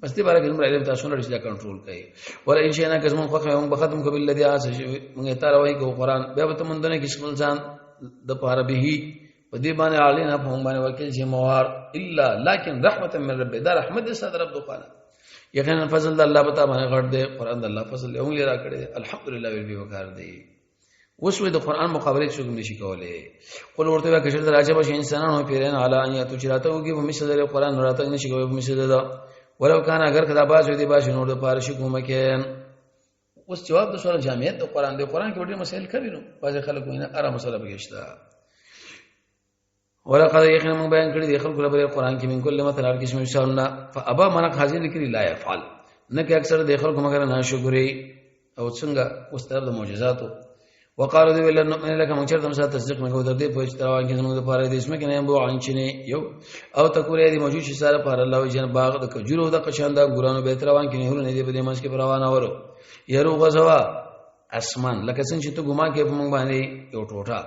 بس دې بارے کې موږ علم تاسو نه رسېدا کنټرول کوي ولا ان شئنا کزمون خو موږ بختم کو بالذي اس موږ ته راوي کو قران بیا به تم دنه کې خپل ځان د پاره به په دې باندې علينا په موږ باندې وکیل چې موار الا لكن رحمت من رب دا رحمت دې صدر رب دوه یقینا فضل د الله پتا باندې غړ دې قران د الله فضل یو لري را کړی الحمدلله وی وکړ دې وسوي د قران مقابله څوک نشي کولای قل ورته به کشر راځي به انسانانو پیرن علی ان یاتو چراته وګي په مثل د قران راته نشي کوي په مثل دا ولو کان اگر کدا باز دې باش نور د پارش کوم کې اوس جواب د سوال جامعیت د قران د قران کې ډېر مسائل کوي نو باز خلکو نه اره مسله بګشتا ولقد يخن من بيان کړي د خلکو لپاره قران کې من کله مثلا هر قسم مثالونه فابا من حاضر کړي لا يفعل نه کې اکثر د خلکو مگر نه شکرې او څنګه واستاب د معجزاتو وقالو دی ولن نؤمن لك من چرته مسا تصدیق نه کو در دې پوښتنه روان کې زموږ لپاره د اسمه کې نه بو انچنه یو او تکورې دی موجود شي سره پر الله جن باغ د کجورو د قشاندا ګورانو به تر روان کې نه نه دی په دې ماس کې روانه ورو يرو غزوا اسمان لکه څنګه چې ته ګما کې په مونږ باندې یو ټوټه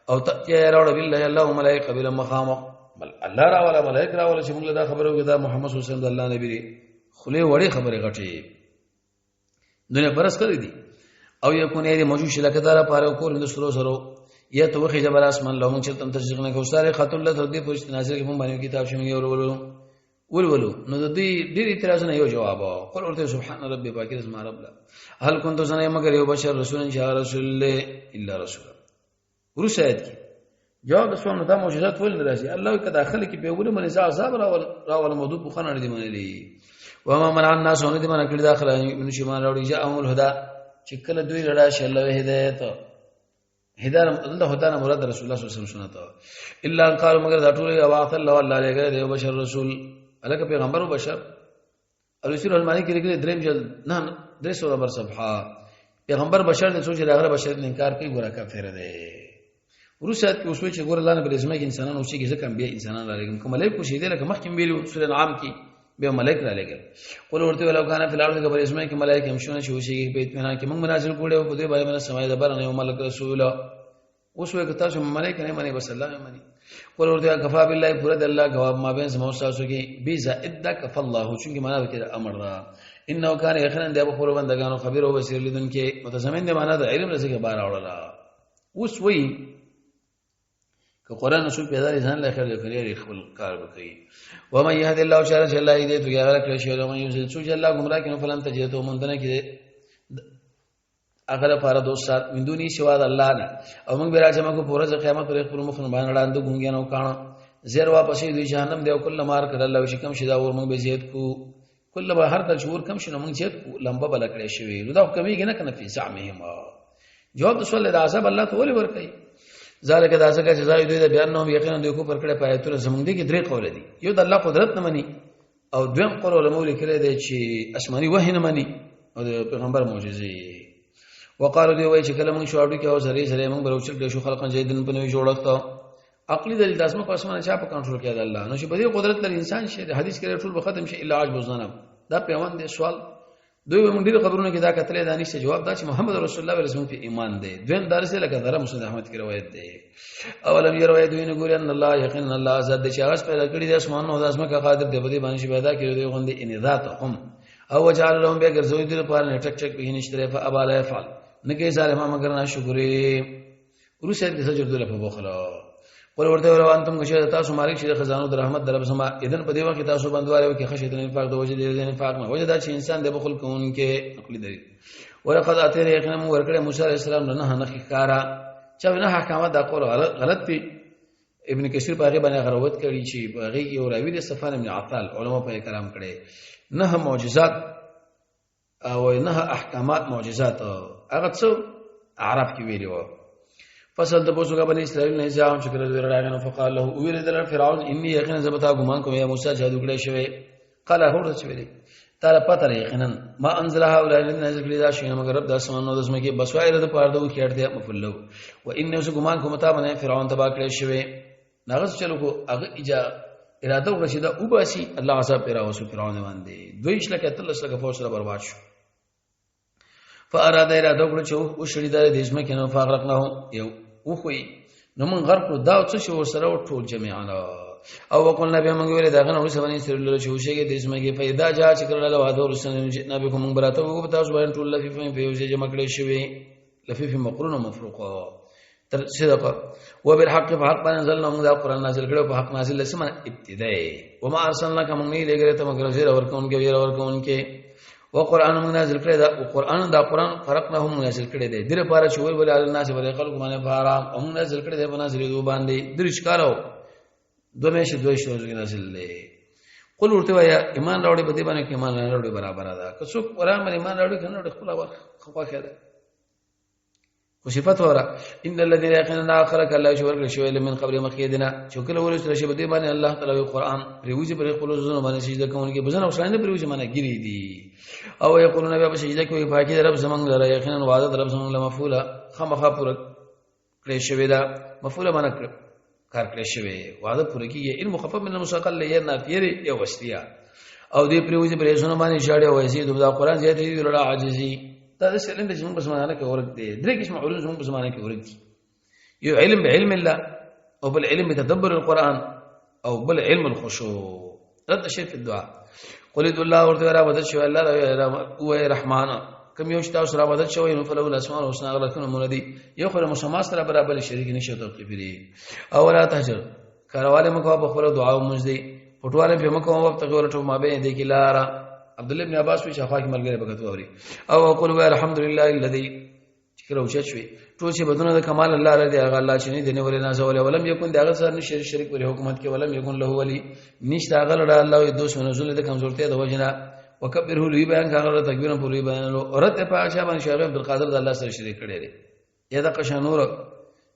او ته راوړ بالله الله ملائکه بل مخام بل الله را ولا ملائکه را ولا چې موږ دا خبرو کې دا محمد صلی الله علیه وسلم الله نبی خله وړي خبره غټي دنیا برس کړی دي او یکونه دې موجود شي لکه دا پاره کول د سرو سرو یا تو خي جبل اسمان لهم چې تم تصدیق نه کوستاره خط الله ته دې پوښتنه نازل کې مونږ باندې کتاب شوی ولولو نو د دې ډېر اعتراض نه یو جواب قل ورته سبحان ربي پاکي اسم رب لا هل كنت سنه مگر یو بشر رسول ان شاء رسول الا رسول ورسایت کی جواب د سوال د معجزات ول راځي الله کې داخله کې به وګړي منځ عذاب راول موضوع په خنه دي منلي وما منع الناس ان دي من کړي داخله من شمان راوړي جاءهم الهدى چې کله دوی لړا شل هدایت الله هدانا مراد رسول الله صلی الله علیه وسلم سنت الا ان قالوا مگر دا ټول واعظ الله والله علیه دی بشر رسول الک پیغمبر او بشر رسول المانی کې لري دریم جل نه 300 نمبر صفحه پیغمبر بشر د سوچ راغره بشر انکار کوي ګوره کافر دی ورسات کې اوسوي چې ګور الله نه بل اسمه کې انسانانو چې کې ځکه بیا انسانان را لګم کوم ملائکه شي دي لکه مخکې ویلو سورہ انعام کې به ملائکه را لګل قول ورته ولو کان فی الارض قبل اسمه کې ملائکه هم شونه شي په اطمینان کې موږ منازل کوړو په دې باندې سمای د بارنه ملک رسول اوسوي که تاسو ملائکه نه مانی بس الله مانی قول ورته کفا بالله پورا د الله جواب ما بین سمو تاسو کې بی زائد کف الله چې معنا وکړه امر را انه کان یقینا د ابو خور بندگانو خبير او بصیر لیدون کې متضمن د معنا د علم رسې بار اوړه اوس وی که قران رسول پیدا ځان له خیر کوي خپل کار وکړي و من يهد الله شر الله دې تو هغه کړی شی له من یوسف چې الله گمراه کینو فلن تجته مندنه کې اگر لپاره دوستات مندونی سوا د الله نه او موږ به راځم کو پورز قیامت پر خپل مخ باندې وړاندې ګونګیانو کانه زیر واپسې دوی جهنم دی او کله مار کړه الله وشي کم شدا ور موږ به زیات کو کله به هر کله شور کم شنو موږ زیات کو لمبه بل کړی شوی نو دا کمیږي نه کنه فی زعمهم جواب رسول الله عذاب الله ته ولي ور کوي ذالک دا څنګه جزای دوی د بیان نو یقینا دوی کو پر کړه پایتونه زمونږ دي کې درې قول دي یو د الله قدرت نه مني او دویم قول علماء لیکلي دي چې اسماني وحی نه مني او د پیغمبر معجزې وقالو دی وای چې کله موږ شوړو کې او سره موږ بروچل کې شو خلقان جیدن په نوې جوړښت عقلی دلیل داسمه په اسمانه چا په کنټرول کې الله نو چې په دې قدرت لري انسان شه حدیث کې ټول به ختم شي الا عجب زنب دا پیوند دی سوال دوی موږ ډیره خبرونه کې دا کتلې دانش ته جواب دا چې محمد رسول الله صلی الله علیه وسلم په ایمان دی دویم درسه لکه ذره مسند احمد کی روایت دی اولم يروي دوی نه ګوري ان الله یقینا الله ذات د شاغس پیدا کړی د اسمان او د اسمه کا قادر دی په دې باندې پیدا کړی دی غوندي ان ذاتهم او وجعل لهم بغرزوی دی په نه ټک ټک به نشته فابا لا يفعل نکي ظالم مگر ناشکری ورسې د سجد له په بخلا قل ورته ولو انتم غشه تاسو مالک شه خزانو در رحمت در سما اذن په دې وخت تاسو بندواره کې خشیت نه انفاق د وجه دې انفاق نه وجه دا چې انسان د بخل کوونکې نقلی دی ولقد اتينا يقينا ورکړه موسی عليه السلام نه نه ښکارا چې نه احکامات دا قول غلط دي ابن کثیر په هغه باندې غروت کړي چې په هغه کې اوراوی د صفان ابن عطال علما په کرام کړي نه معجزات او نه احکامات معجزات هغه څو عرب کې ویلي و فصل د بوسوګه بني اسرائیل نه ځام چې کله راغنه فقال له ویل در فرعون انی یقینا زبتا ګمان کوم یا موسی جادو کړی شوی قال هو څه ویلي تعالی پته یقینا ما انزل هؤلاء الذين کړی دا شی نه مگر رب د اسمانو د زمکه بسوایره د پاره د کېړته مفلو و ان اوس ګمان کوم تا باندې فرعون تبا کړی شوی ناغس چلو کو هغه اراده وکړه دا وباسي الله عذاب پیرا وسو فرعون باندې دویش لکه تلس لکه فوج سره برباد شو فاراده اراده وکړه چې او شړی د دې زمکه نو فغرقناه یو وخوي نو من غرق دا څه شو سره ټول جميعا او وقلنا به موږ ویل دا غنه اوس باندې سره له شوشيږي د اسمه پیدا جا چې کړه له واده ورسنه جنا به کوم براته وو تاسو باندې ټول لفیف په یوځای جمع کړي شوی لفیف مقرون او مفروقه تر صدق وبالحق فحق انزلنا موږ دا قران نازل کړو په حق نازل لسمه ابتداء وما ارسلنا کوم نه لګره ته مگر زیر ورکون کې ویر ورکون کې وقران موږ نازل کړی دا قران دا قران فرقنا هم نازل کړی دی دغه لپاره چې ویل ول الناس ول خلق باندې فارام هم نازل کړی دی په نازل دو باندې درش کارو دومره دوی شو نازل دی قل ورته یا ایمان راوړي په دې باندې کې ایمان نه راوړي برابر ده که څوک قران باندې ایمان راوړي کنه د خپل ور خپل خیر وصفات ورا ان الذين يقيننا اخرك الله يشور شوي من قبل مخيدنا شکل ول سره شی په دې باندې الله تعالی قران ریوځي پر خپل زونه باندې سجده کوونکی بزنه وسانه پر ریوځي باندې ګری دي او یقولون بیا سجده کوي پاکي رب زمنګ لره یقینا وعده رب زمنګ لمفعوله خامخا پر کړی شوی دا مفعوله باندې کار کړی شوی وعده پر کیږي علم مخفف من المسقل لينا فيري یو وستیا او دې پر ریوځي پر زونه باندې شاړي او یزيد دا قران زیات دي ولا عاجزي دا سلند چې موږ په زمانه کې ورګ دي درې قسم علوم موږ په زمانه کې ورګ دي یو علم بعلم الله او بل علم بتدبر القران او بل علم الخشوع رد شي في الدعاء قل الله ورته را بدل شو الله او رحمان کوم یو شتا سره بدل شو نو فلو الاسماء الحسنى غلطونه مولدي یو خو مسما سره برابر شریک نشي توقیف دي او لا تهجر کارواله مکو په خپل دعا او مجدي پټواله په مکو وخت غوړټو ما به دي کلاره عبد الله ابن عباس په شفاعت کې ملګری بغت ووري او اقول الحمد لله الذي شکر او چوي ټول چې بدونه د کمال الله لري هغه الله چې نه دی ولې نه زول ولم یکن دغه سره نشي شریک پر حکومت کې ولم یکن له ولی نشته هغه لري الله دوه نزول د کمزورتیا د وجنه وکبره لوی بیان هغه تکبیر په لوی بیان اورته په اچھا باندې شیخ عبد القادر د الله سره شریک کړي دي یا د قشنور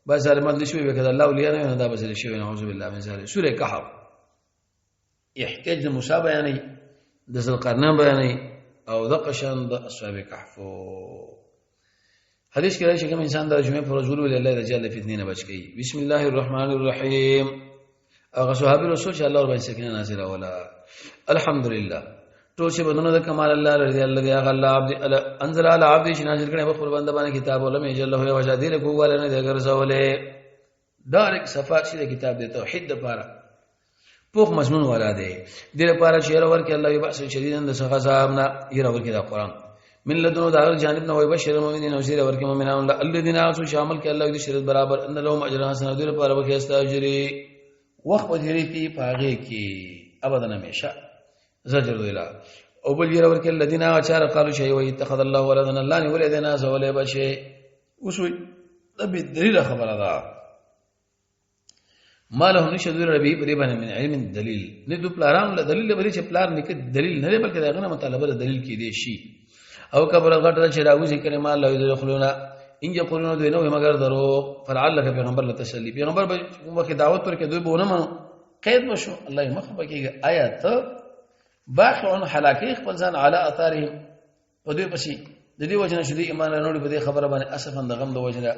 بس ظالمان نشوي وکړه الله ولیا نه دا بس شي نعوذ بالله من ذلك سوره کهف يحتاج مشابه يعني د ذوالقرنین بیانې او د قشن د اصحاب کهف حدیث کې راځي کوم انسان د جمعې پر رسول الله د جل فتنې نه بچ کی بسم الله الرحمن الرحیم هغه صحابه رسول چې الله رب سکینه نازله ولا الحمدلله ټول چې بدونه د کمال الله رضی الله دی هغه الله عبد انزل على عبد چې نازل کړي په خپل بنده باندې کتاب ولم یجل له وجادیر کوواله نه دغه رسوله دارک صفات چې د کتاب د توحید لپاره پوخ مضمون والا دی د لپاره چې اور کې الله یبعث شدیدن د څخه صاحبنا یې اور کې دا قران من لدن دا جانب نه وای بشیر المؤمنین او سیر اور کې مؤمنان الذين اسوا شامل کې الله دې شرط برابر ان لهم اجر حسن د لپاره به استاجری وخت وجری په پاغه کې ابدا همیشه زجر ویلا او بل یې اور کې الذين اچار قالوا شيء ويتخذ الله ولدنا الله نه ولدنا زول بشي وسوي د دلیل خبره ده ما له نشد ربي بريبان من علم الدليل ندو پلاران له دلیل بری چې پلار نک دلیل نه بلکې دغه مطالبه دلیل کې دی شي او کبر غټه چې راوځي کلمه الله يدخلونا ان يقولون دوی نو مگر درو فلعلك پیغمبر له تسلی پیغمبر به کومه دعوت ورکې دوی به نه قید وشو الله یې مخبه کېږي آیات باخون حلاکی خپل ځان علی اثارهم په دوی پسې د دې وجنه شدي ایمان نه لري په دې خبره باندې اسفن د غم د وجنه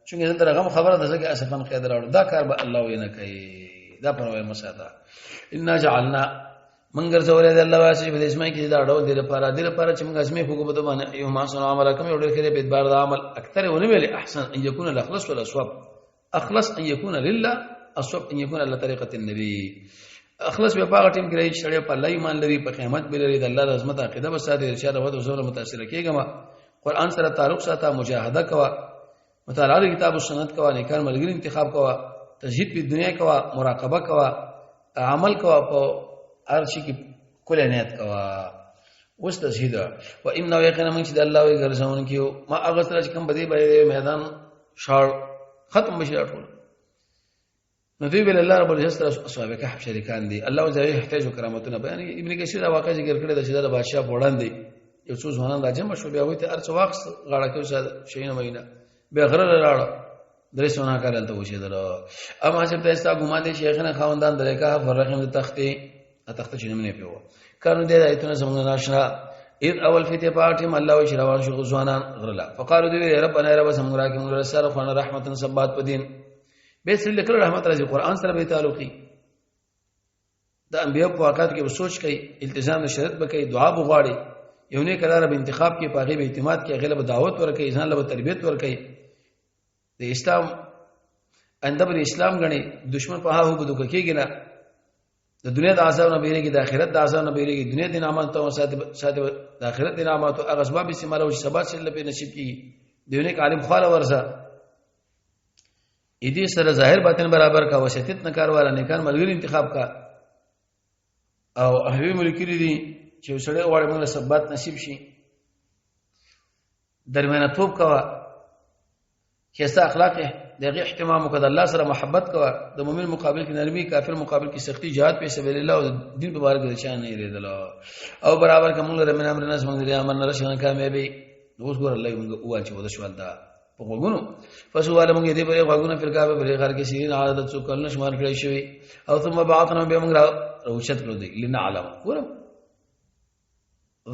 چونګې دلته غم خبره ده چې اسفن قید راوړ دا کار به الله وینه کوي دا پروي مساده ان جعلنا منګر زولې د الله واسي په دې اسمه کې دا ډول دې لپاره چې موږ اسمه فوق په باندې یو ما سن عمل کوم یو ډېر کې به بار د عمل اکثر ونه ویل احسن ان يكون الاخلص والاسواب اخلص ان يكون لله اسواب ان يكون على طريقه النبي اخلص به باغ ټیم کې راځي چې په الله ایمان لري په قیامت به لري د الله عظمت عقیده به ساده ارشاد او زور متاثر کېږي قرآن سره تعلق ساته مجاهده کوا مطالعه کتاب او سنت کوا نیکان ملګری انتخاب کوا تجهید په دنیا کوا مراقبه کوا عمل کوا په ارشي کې کله نیت کوا اوس تجهید و انه یقینا من چې د الله وی ګرځون کیو ما هغه سره چې کوم بدی به میدان شاړ ختم بشي ټول نو دوی بل الله رب العزت اصحاب کهف شریکان دي الله جل احتیاج کرامتونه بیان ابن کثیر واقع ذکر کړی د چې د بادشاہ وړاندې یو څو ځوانان راځم شو بیا وایي ته ارڅ وخت غاړه کې شینه مینه بیا غره لاړه درې سونه کارل ته وشه درو اما چې تاسو ګمان دي شیخنا خواندان درې کا فرخم تختې تخته چې نه پیو کانو دې ایتونه زمونږ ناشنا اذ اول فتی پاټم الله و شروان شو ځوانان غرلا فقالوا دې ربنا رب سمغ راکم رسول خوانا رحمتن ثبات پدین به سره لیکل رحمت راځي قران سره به تعلقي د انبیاء په واقعات کې سوچ کوي التزام شرط وکړي دعا بغواړي یو نه کړه به انتخاب کې پاغي به اعتماد کې غلب دعوت ورکړي ځان له تربيت ورکړي د اسلام انده به اسلام غني دشمن په هغه بده کېږي نه د دنیا د عذاب نه بیرېږي د آخرت د عذاب نه بیرېږي دنیا د نعمت او ساده د آخرت د نعمت او اسباب استعمال او سبا چې په نصیب کې دیونه عالم خاله ورسه اې سره ظاهر باطن برابر کا وسطیت نه کارواله نیکان ملګری انتخاب کا او هغه ملګری دي چې وسړی وړه موږ ثبات نصیب شي درمیانه توپ کا کیسه اخلاق دغه اهتمام وکړه الله سره محبت کا د مؤمن مقابل کې نرمي کافر مقابل کې سختی jihad په سبیل الله او دین مبارک د شان نه لري او برابر کوم له من امر الناس موږ لري امر نرشن کامیابی دوس ګور الله موږ اواچ ودا شوال دا په وګونو فسواله موږ دې په وګونو فرقه په غیر کې سین عادت څو کله شمار کړی شوی او ثم بعثنا به موږ روشت کړو دي لنعلم ګورم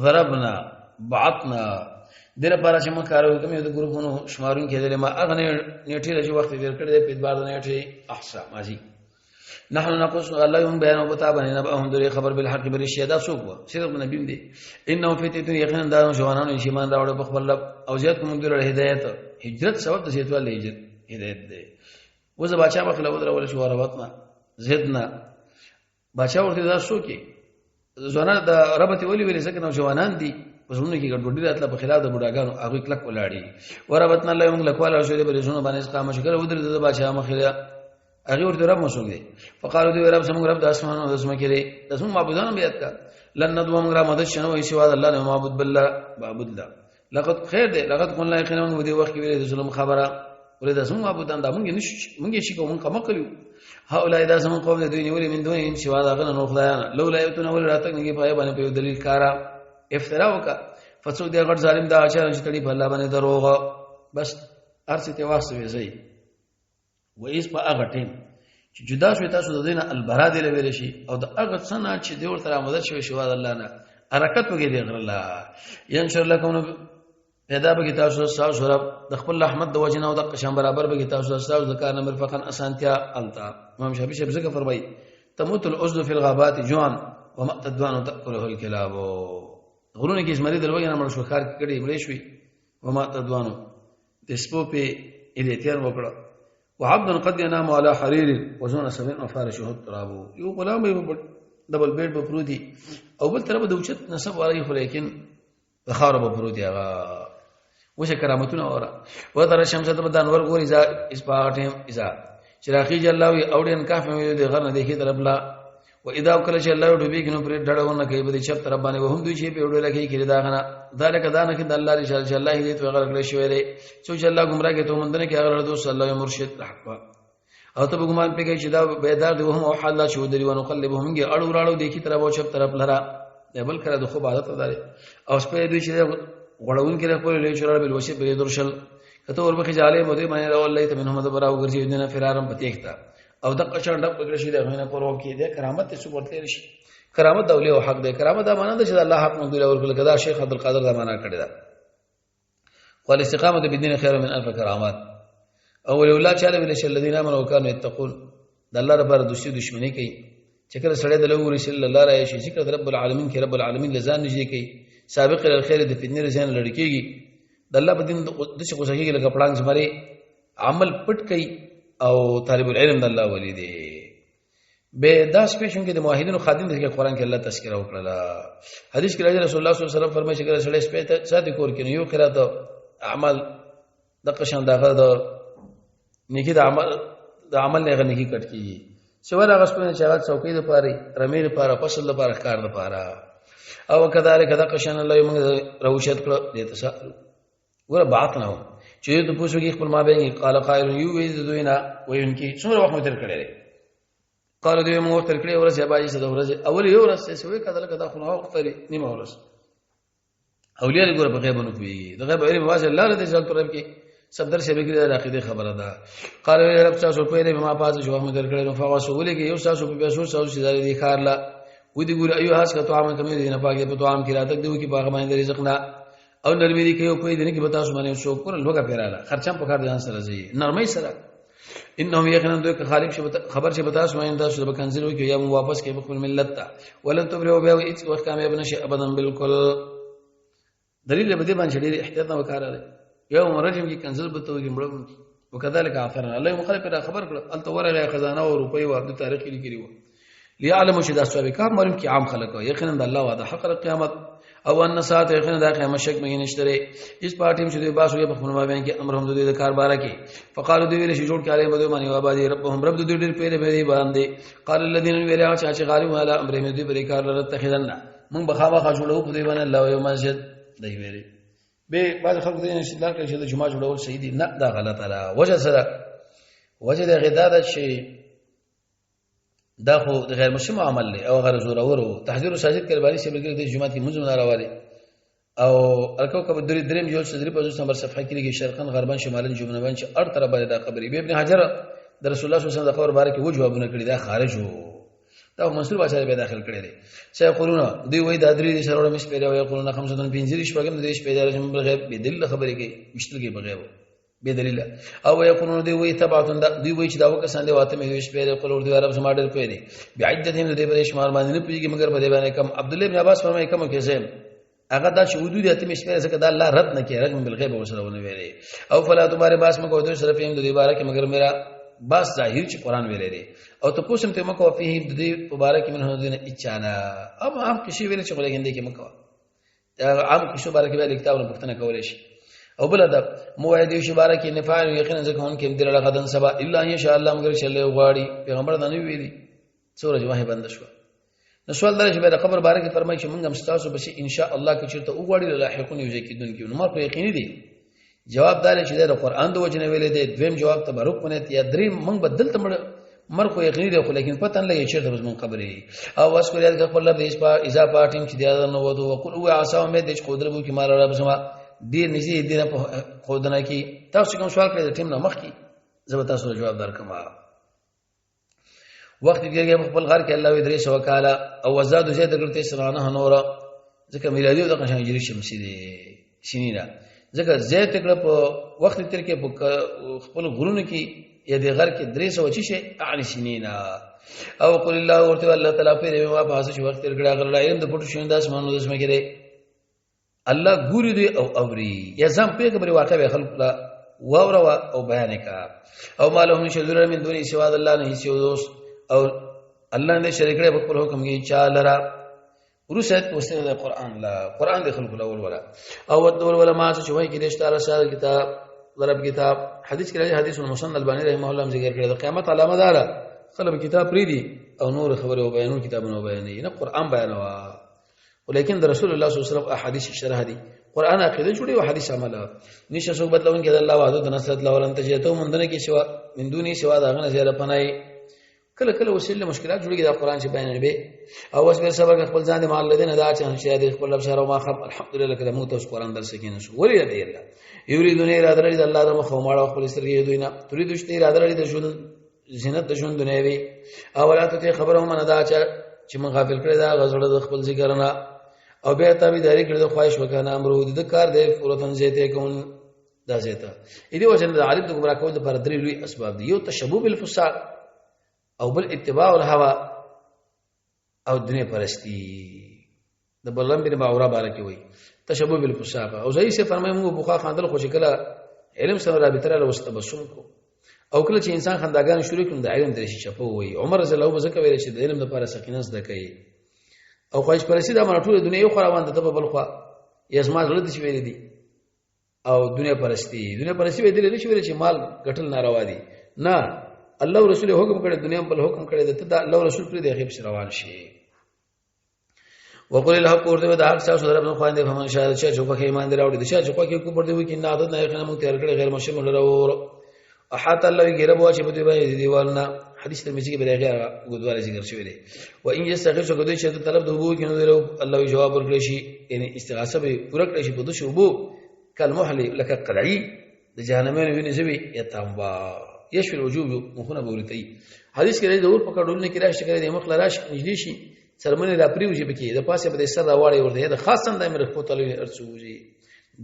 ضربنا بعثنا دغه لپاره چې موږ کارو کوم یو د ګروپونو شمارون کېدل ما اغه نیټه لږ وخت دې کړی د پیډ بار نیټه احصا ماجی نحن نقص الله يوم بيان وبتا بننا بهم دري خبر بالحق بالشهاده سوق صدق نبي دي انه فتيتون يقينا دارون شوانانو ایمان راوړ په خپل او زیات کوم ګر هدایت هجرت سبب د زیاتوال هدایت دی وزه بچا مخله ودر ول شو رواتنا زدنا بچا ورته دا شو کې ځوانان د ربته ولي ویل څنګه نوجوانان دي وزونه کې ګډوډي راتله په خلاف د بډاګانو هغه کلک ولاړی وربتنا الله موږ لکواله شو دې په زونه باندې قامه شکر ودر د بچا مخله هغه ورته رب مسوګ دي فقالو دې رب سمغ رب د اسمانو د اسمه کې دي د اسم معبودانو بیات کا لن ندو موږ را مدد شنو ای سوا الله نه معبود بالله معبود الله لقد خیر دې لقد قلنا یقینا موږ دې وخت کې ویل د ظلم خبره ولې د اسم معبودان دا موږ شي کوم کوم کړیو هؤلاء اذا سمون قوم دې نیولې من دون ان سوا دا غنه نو خدایانه لولا یتون ول راتک نه پای باندې په دلیل کارا افتراء وکا فسو دې غړ ظالم دا اچار چې تړي په الله باندې دروغ بس ارسته واسطه وي و ایس په هغه ټیم چې جدا شوی تاسو د دینه البرا دی لوي شي او د هغه څنګه چې دی ورته مدد شوی شو الله نه حرکت وکړي دی غره الله ينشر لكم پیدا به تاسو تاسو رب د خپل رحمت د وجنه او د قشم برابر به تاسو تاسو د کار نمبر فقن اسانتیا التا امام شافعي شپ څنګه فرمایي تموت الاسد في الغابات جوعا وما تدوان تاكله الكلاب غرونه کې اسمري دروګه نه مړ شو خار کړي مړ شوی وما تدوان د سپو په الیتیر وکړه وعبد قد ينام على حرير وزن سبن فارشه التراب یو غلام یو دبل بیٹ په پروتي او بل طرف د اوچت نسب وایي خو لیکن خراب پروتي هغه وشه کرامتونه اورا و تر شمس د بدن ور ګور اذا اسپاټم اذا شراخي جلاوي اورین کافه د غر نه دیکي طرف لا و اذا کل شي الله ډوبي کنو پر ډړونه کوي بده چپ طرف باندې وهم دوی شي په وړو لکه کړي دا غنا ذالک دانه کې د الله رسول الله هدایت وغیر کړی شوی دی چې الله گمراه کې ته مندنه کې هغه رسول صلی الله مرشد حق او ته ګمان پکې چې دا بیدار دی وهم او حال شو دی ونه قلبهم کې اړو راړو دیکي طرف او چپ طرف لرا بل کړه د خو عادت ده او سپه دوی چې غړون کې خپل له شراب الوشي په درشل کته ور بخي جاله مده مې راو الله ته منه مده براو ګرځي دنه فرارم پتیکتا او د قشن ډب پکړه شي د غنه پرو کې ده کرامت څه ورته شي کرامت دوله او حق ده کرامت دا معنا ده چې الله حق مونږ له ورکل کدا شیخ عبد القادر دا معنا کړی دا قال استقامت بالدين خير من الف کرامات او لولا چاله ویل شل الذين امنوا وكانوا يتقون د الله لپاره دشمنی کوي چې کله سړی د لوګو رسول الله راي شي ذکر رب العالمین کې رب العالمین لزان نږدې کوي سابق الخير د فنیر زین لړکیږي د الله په دین د څه کوششي لکه پړنګ زمري عمل پټ کوي او طالب العلم د الله ولی دی به دا سپیشن کې د موحدینو خادم د قرآن کې الله تذکرہ وکړه حدیث کې راځي رسول الله صلی الله علیه وسلم فرمایي چې کله سړی سپیته ساتي کور کې یو قرات عمل د قشن دغه د نیکی د عمل نه غنکی کټ کیږي سوال هغه سپینه چې هغه څوکۍ د پاره رمې د پاره فصل د پاره کار د پاره او کذالک دا قشن الله یې موږ روشت کړ دې تسالو ور بات نه چې د پوسوږي خپل ما به قال قائل یو وې دوینا وینکی څومره وخت تر کړی قالو دوی مو تر کړي ورځ باجي صد ورځ اول یو ورځ څه وی کدل کدا خو وخت لري نیمه ورځ اولیاء ګور په غیب نه کوي د غیب علم واجب الله رضی الله عنه کې صدر شه بګری د عقیده خبره ده قال رب تاسو په دې ما پاز جو هم درکړي نو فواسو ولګي یو تاسو په پیسو تاسو چې داري خار لا و دې ګور ایو هاس کا تو عام کمه دي نه پاګه په تو عام کې راته دیو کې باغ باندې رزق نه او نرمي دي کې کوئی دې کې بتا سو باندې شو کول لوګه پیراله خرچم په کار ځان سره زی نرمي سره انهم یقینا دوی خالق خبر شه بتا سو باندې تاسو به کنزل وي یا واپس کې خپل ملت ته ولن تبرو به هیڅ وخت کامیاب نشي ابدا بالکل دلیل به دې باندې ډېر احتیاط نه وکړاله يوم رجم کی کنزل بتوږي مړ وکذلك اثرنا الله مخالف را خبر کړ ال تورغه خزانه او روپي او عبد تاریخ لیکلی و ليعلم شد اسباب کار معلوم کی عام خلق یقینا د الله وعده حق قیامت او ان ساعت یقینا د قیامت شک مې نشتره اس پارټیم چې باسو یې په خپل مابین کې امر هم د کار بارا کې فقالوا دوی ویل شي جوړ کاله بده باندې وابادي ربهم رب دوی ډېر پیره به باندې قال الذين ویل چې غالب علی امر مې دوی بری کار لرته خدنا مونږ بخاوه خجوړو په دوی باندې الله یو مسجد دی ویلي به بعض خلک دین استدلال کوي چې د جمعه جوړول صحیح دي نه دا غلطه ده وجه سره وجه د غدادت شي دا خو د غیر مسلم عمل له او غیر زور او تحذير ساجد کړي باندې چې بلګری د جمعه کې منځ نه راوالي او الکوكب الدری دریم یو صدری په نمبر صفحه کې لګي شرقن غربن شمالن جنوبن چې ار طرف باندې دا خبرې به ابن حجر د رسول الله صلی الله علیه وسلم د خبر باره کې و جوابونه کړی دا خارج وو دا منصور بچا به داخل کړی دی چې قولونه دی وای د درې سره مش پیدا وای قولونه 515 شپږم د دې پیدا رسم بغیر به دلیل خبرې کې مشتل کې بغیر به دلیل او یقولون دی وای تبعتون دی وای چې دا وکسان دی واته مې وش پیدا قول دی عرب سما ډېر پیدا بعدتهم د دې په شمار باندې نه پیږي مگر په دې باندې کم عبد الله ابن عباس فرمایي کوم کې زم هغه دا شهودو دي ته مش پیدا ځکه دا الله رد نه کوي رغم بالغیب وسره ونه ویلي او فلا تمہارے باس مې کو دوی سره فهم د دې باره کې مگر میرا باس ظاهر چې قران ویلې دي او ته پوښتنه ته مکو فيه د دې مبارک منه دین اچانا اب عام کشي ویل چې ولګین دي کې مکو عام کشي مبارک ویل کتابونه پښتنه کولې شي او بل ادب موعد شي مبارک نفعل یقینا ځکه هون کې دل غدن سبا الا ان شاء الله مگر چلے غواړي پیغمبر دا نه ویلي سورج واه بند شو نو سوال درشه به د خبر بارک فرمایي چې موږ هم تاسو به ان شاء الله کې چیرته وګواړي لاحقون یو ځکه دن کې نو ما په یقیني دي جواب دار چې د قرآن د وجنه ویلې دي دویم جواب تبرک ونه یا دریم موږ بدل تمړ مر خو یقیني دی خو لیکن پته نه لګي چې د مون خبرې او واسکو یاد خپل رب دې په اذا پاتیم چې دا نو وته وقل هو عصا مې د قدرت بو کې مال رب سما دې نږدې دې په خودنه کې تاسو کوم سوال کړی ټیم نه مخ کې زه تاسو جواب درکم وخت دیږي خپل غار کې الله وی درې سو کاله او وزاد زید ګرته سرانه نور ځکه میلادي د قشنګ هجری شمسي دي سنینا ځکه زید کړه په وخت تر کې خپل غرونه کې یا د غر کې درې سو چی شي اعلی سنینا او قل الله ورته الله تعالی په ما په هڅه وخت تر کړه غره علم د پټو شین د اسمانو د اسمه کې الله ګوري دی او اوري یا زم په خبره واقع به خلق لا واورا او بیان کا او مالهم شذر من دون سوا الله نه هیڅ دوست او الله نے شریک کړه په خپل حکم کې چالرا ورسات وسته د قران لا قران د خلق الاول ولا او دول علماء چې وایي کې د اشاره سره کتاب ضرب کتاب حدیث کې راځي حدیث المسند البانی رحمه الله ذکر کړی د قیامت علامه دار خلک کتاب پریدي او نور خبره او بیانو کتابونه بیانې نه قران بیانوا ولیکن د رسول الله صلی الله علیه وسلم احادیث شرح دي قران عقیده جوړي او حدیث عمل نشه سو بدلون کې د الله وعده د نصرت لورن ته ته مندنه کې سوا من دوني سوا داغه نه زیاده پنای کله کله وسیله مشکلات جوړیږي د قران چې بیان به او اوس به سبق خپل ځان مال لدین ادا چې انشاء دې خپل ابشار او ما خب الحمدلله کله مو ته قران درس کې نشو ولې دې الله یریدون اراده لري د الله د مخ او ماړه خپل سترګې دوی نه تريد شته اراده لري د ژوند زینت د ژوند دنیوي اولات ته خبره هم نه دا چې من غافل کړی دا غزړه د خپل ذکر نه او به تابعداري کړی د خواهش وکنه امر د کار دی فورتن زیته کوم دا زیته دې وجه د عالم د ګمراه کول د پر درې لوی اسباب دي یو تشبوه بالفساق او بل اتباع الهوى او دنیا پرستی د بللم بن معوره بارکه وي تشبوه بالفساق او زئی سے فرمایي موږ بوخا خاندل خو شکله علم سره رابطه له واستبسم کو او کله چې انسان خنداګان شروع کړي د علم درشي چپو وي عمر رضی الله عنه ځکه ویل چې د علم لپاره سکینه زده کوي او خواهش پرستی دا مونږ ټول دنیا یو خروان ته په بل خوا یزما غلط شي ویل دي او دنیا پرستی ویل دي چې مال ګټل ناروا دي نه الله رسول حکم کړی دنیا بل حکم کړی ته دا الله رسول پر دې غیب روان شي وقل الحق ورته د حق تاسو دربه خو اندې فمن شاهد چې په ایمان دراوړي د چې په کې کو پر دې وي کې نه عادت نه خنه مونږ تیار کړی غیر مشمول ورو احاط الله غیره بوا چې په دې باندې دیوالنا حدیث ترمذی کې بلغه غوډواله ذکر شوی دی و ان یستغیث کدی چې طلب د وبو کې نو الله جواب ورکړي شي یعنی استغاثه به پوره کړی شي په دوه وبو کلمحل لك قلعی د جهنمین ویني زوی یتامبا یشفي الوجوب مخونه بولتي حدیث کې د اور په کډول نه کې راشه کړی د مخ لراش نږدې شي سرمنه د پریوږي بکی د پاسه په سر راوړی ورته د خاصن د امر په تلوي ارڅوږي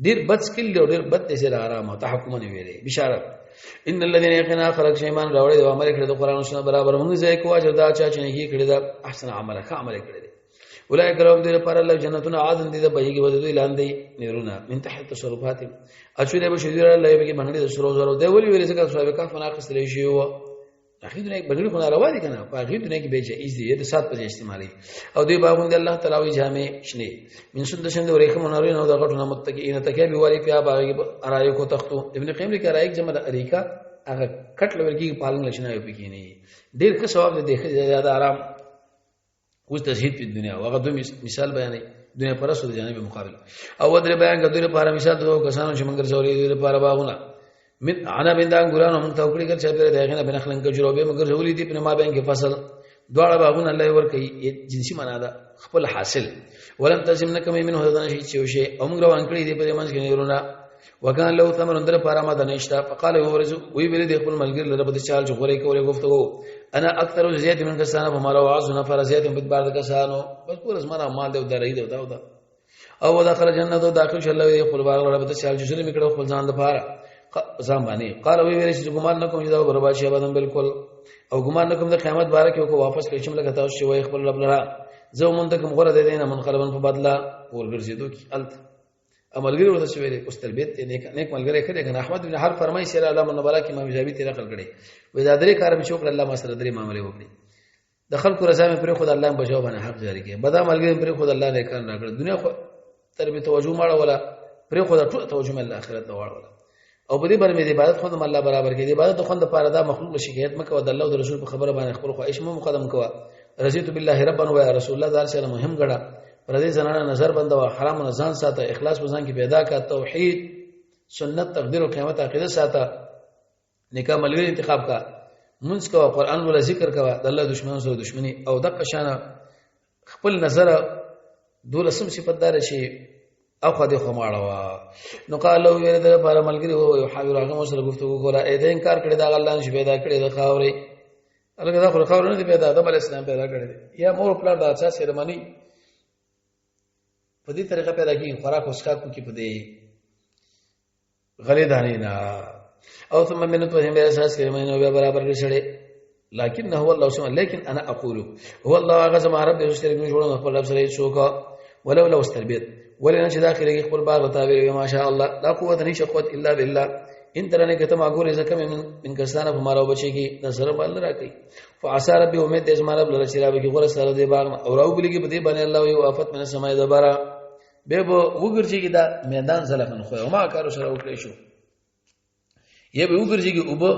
ډیر بد سکل ډیر بد دې آرام او تحکم نه ویلې بشارت ان الذين يقينا خلق شيمان راوړي د عمل کړي د قران او سنت برابر موږ ځای کو اجر دا چا چې نه کړي دا احسن عمله ښه عمل کړي اولای کرام دې پر الله جنتونه عادن دې د بهيږي وځي لاندې نيرونه من تحت تصرفات اچو دې به شذیر الله به کې باندې د سرو زرو دی ولي ویل څنګه صاحب کا فناقص لې شي و اخی دې بدل کو ناروا دي کنه په اخی دې کې به جایز دي د سات په استعمالي او دې باغون دې الله تعالی جامع شنه من سند شند ورېخه منارین او د غټونه متقین تکي به وری په باغ ارایو کو تختو ابن قیم لیکي ارایک جمع اریکا هغه کټ لورګي پالن لښنه یو پکې نه ډیر ښه ثواب دې دیکھه زیاده آرام اوس تزهید په دنیا هغه دوه مثال بیانې دنیا پرسو د جانب مقابل او درې بیان غوډه لپاره مثال دوه کسانو چې منګر زوري لپاره باغونه من انا بندان ګورانو موږ توکړي کړ چې په دغه نه بنخلن کې جوړوبه مګر زولي دي په ما بین کې فصل دواړه باغونه الله ور کوي جنسي معنا ده خپل حاصل ولم تزمنک منه هدان شي چې وشي او موږ روان کړی دي په منځ کې نهرونه وکان له ثمر اندر پارا ما دنيشتا فقال ورزو وی بل دي خپل ملګر لره بده چال جوړې کولې گفتگو انا اکثر زیات من کسانه فمارا وعز نفر زیات من بعد کسانو بس پور اسمانه مال دی درې دی دا او داخل جنت او داخل شل وی خپل باغ لره بده چال جوړې میکړو خپل ځان د پاره ځان باندې قال وی ویل چې ګمان نکوم چې دا برباد شي بدن بالکل او ګمان نکوم د قیامت باره کې کو واپس کړم لکه تاسو چې وای خپل رب لره زه مونږ ته کوم غره د دینه منقلبن په بدلا ورګرځیدو کی الت عملګری ورته شویلې اوس تلبیت نیک ملګری کړي کنه احمد بن حرب فرمایي سره الله من بارک امام جابر تیر خل کړي وې دا درې کار به شکر الله ما سره درې معاملې وکړي د خلکو رضا مې پر خود الله بچاو باندې حق جاری کړي بدا ملګری پر خود الله نه کار نه کړ دنیا خو تر به توجه ماړه ولا پر خود ټول توجه مې الله اخرت ته واړه او په دې باندې د عبادت خود الله برابر کړي د عبادت خو د پاره دا مخلوق شکایت مکه او د الله او رسول په خبره باندې خپل خواهش مو مقدم کوه رضیت بالله ربا و رسول الله دار سره مهم غړه پر دې زنانه نظر بندوا حرام نه ځان ساته اخلاص وزن کې پیدا کا توحید سنت تقدیر او قیامت عقیده ساته نکاح ملګری انتخاب کا منځ کا قرآن ولا ذکر کا د الله دشمنانو سره دشمنی او د قشانه خپل نظر دولسم صفات دار شي او خدای خو ماړه نو قال له ویل د پر ملګری او حاضر هغه سره گفتگو کوله اې د انکار کړی دا الله نشي پیدا کړی د خاورې الګا دا خو خاور نه دی پیدا د بل اسلام پیدا کړی یا مور پلان دا اساس سرمنی په دې طریقه پیدا کیږي خوراک اوسکا کو کې په دې غلې دانې نه او ثم منت وهم به اساس کې مې نو برابر کړی لكن هو الله سبحانه لیکن انا اقول هو الله غزم رب یشترک نه جوړو خپل رب سره شوکا ولو لو استربیت ولنا چې داخلي خپل باغ تعبیر ما شاء الله لا قوت نشي قوت الا بالله ان ترنه کته ما ګورې زکه من کسانه په مارو بچي کې نظر بل راکې فعسى ربي امید دې زما رب لره چې را به کې غره سره دې باغ او راو بلګي په دې باندې الله یو افت من سمای دبره به وګرځي کې دا میدان زلفن خو ما کارو سره وکړې شو یې به وګرځي کې او به